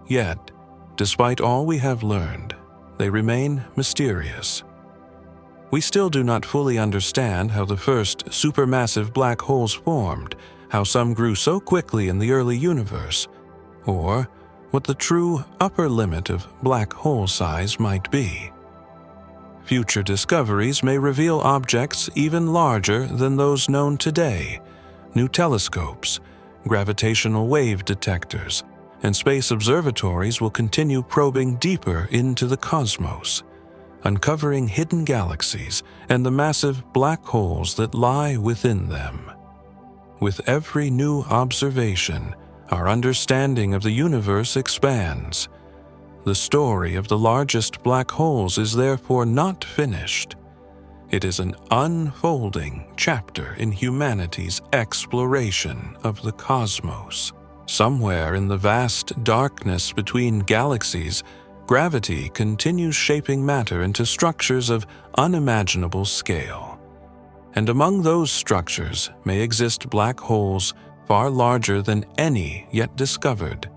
Yet, despite all we have learned, they remain mysterious. We still do not fully understand how the first supermassive black holes formed, how some grew so quickly in the early universe, or what the true upper limit of black hole size might be. Future discoveries may reveal objects even larger than those known today. New telescopes, gravitational wave detectors, and space observatories will continue probing deeper into the cosmos, uncovering hidden galaxies and the massive black holes that lie within them. With every new observation, our understanding of the universe expands. The story of the largest black holes is therefore not finished. It is an unfolding chapter in humanity's exploration of the cosmos. Somewhere in the vast darkness between galaxies, gravity continues shaping matter into structures of unimaginable scale. And among those structures may exist black holes far larger than any yet discovered,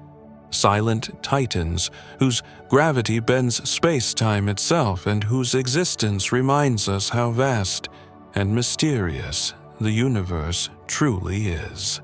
silent titans whose gravity bends space-time itself and whose existence reminds us how vast and mysterious the universe truly is.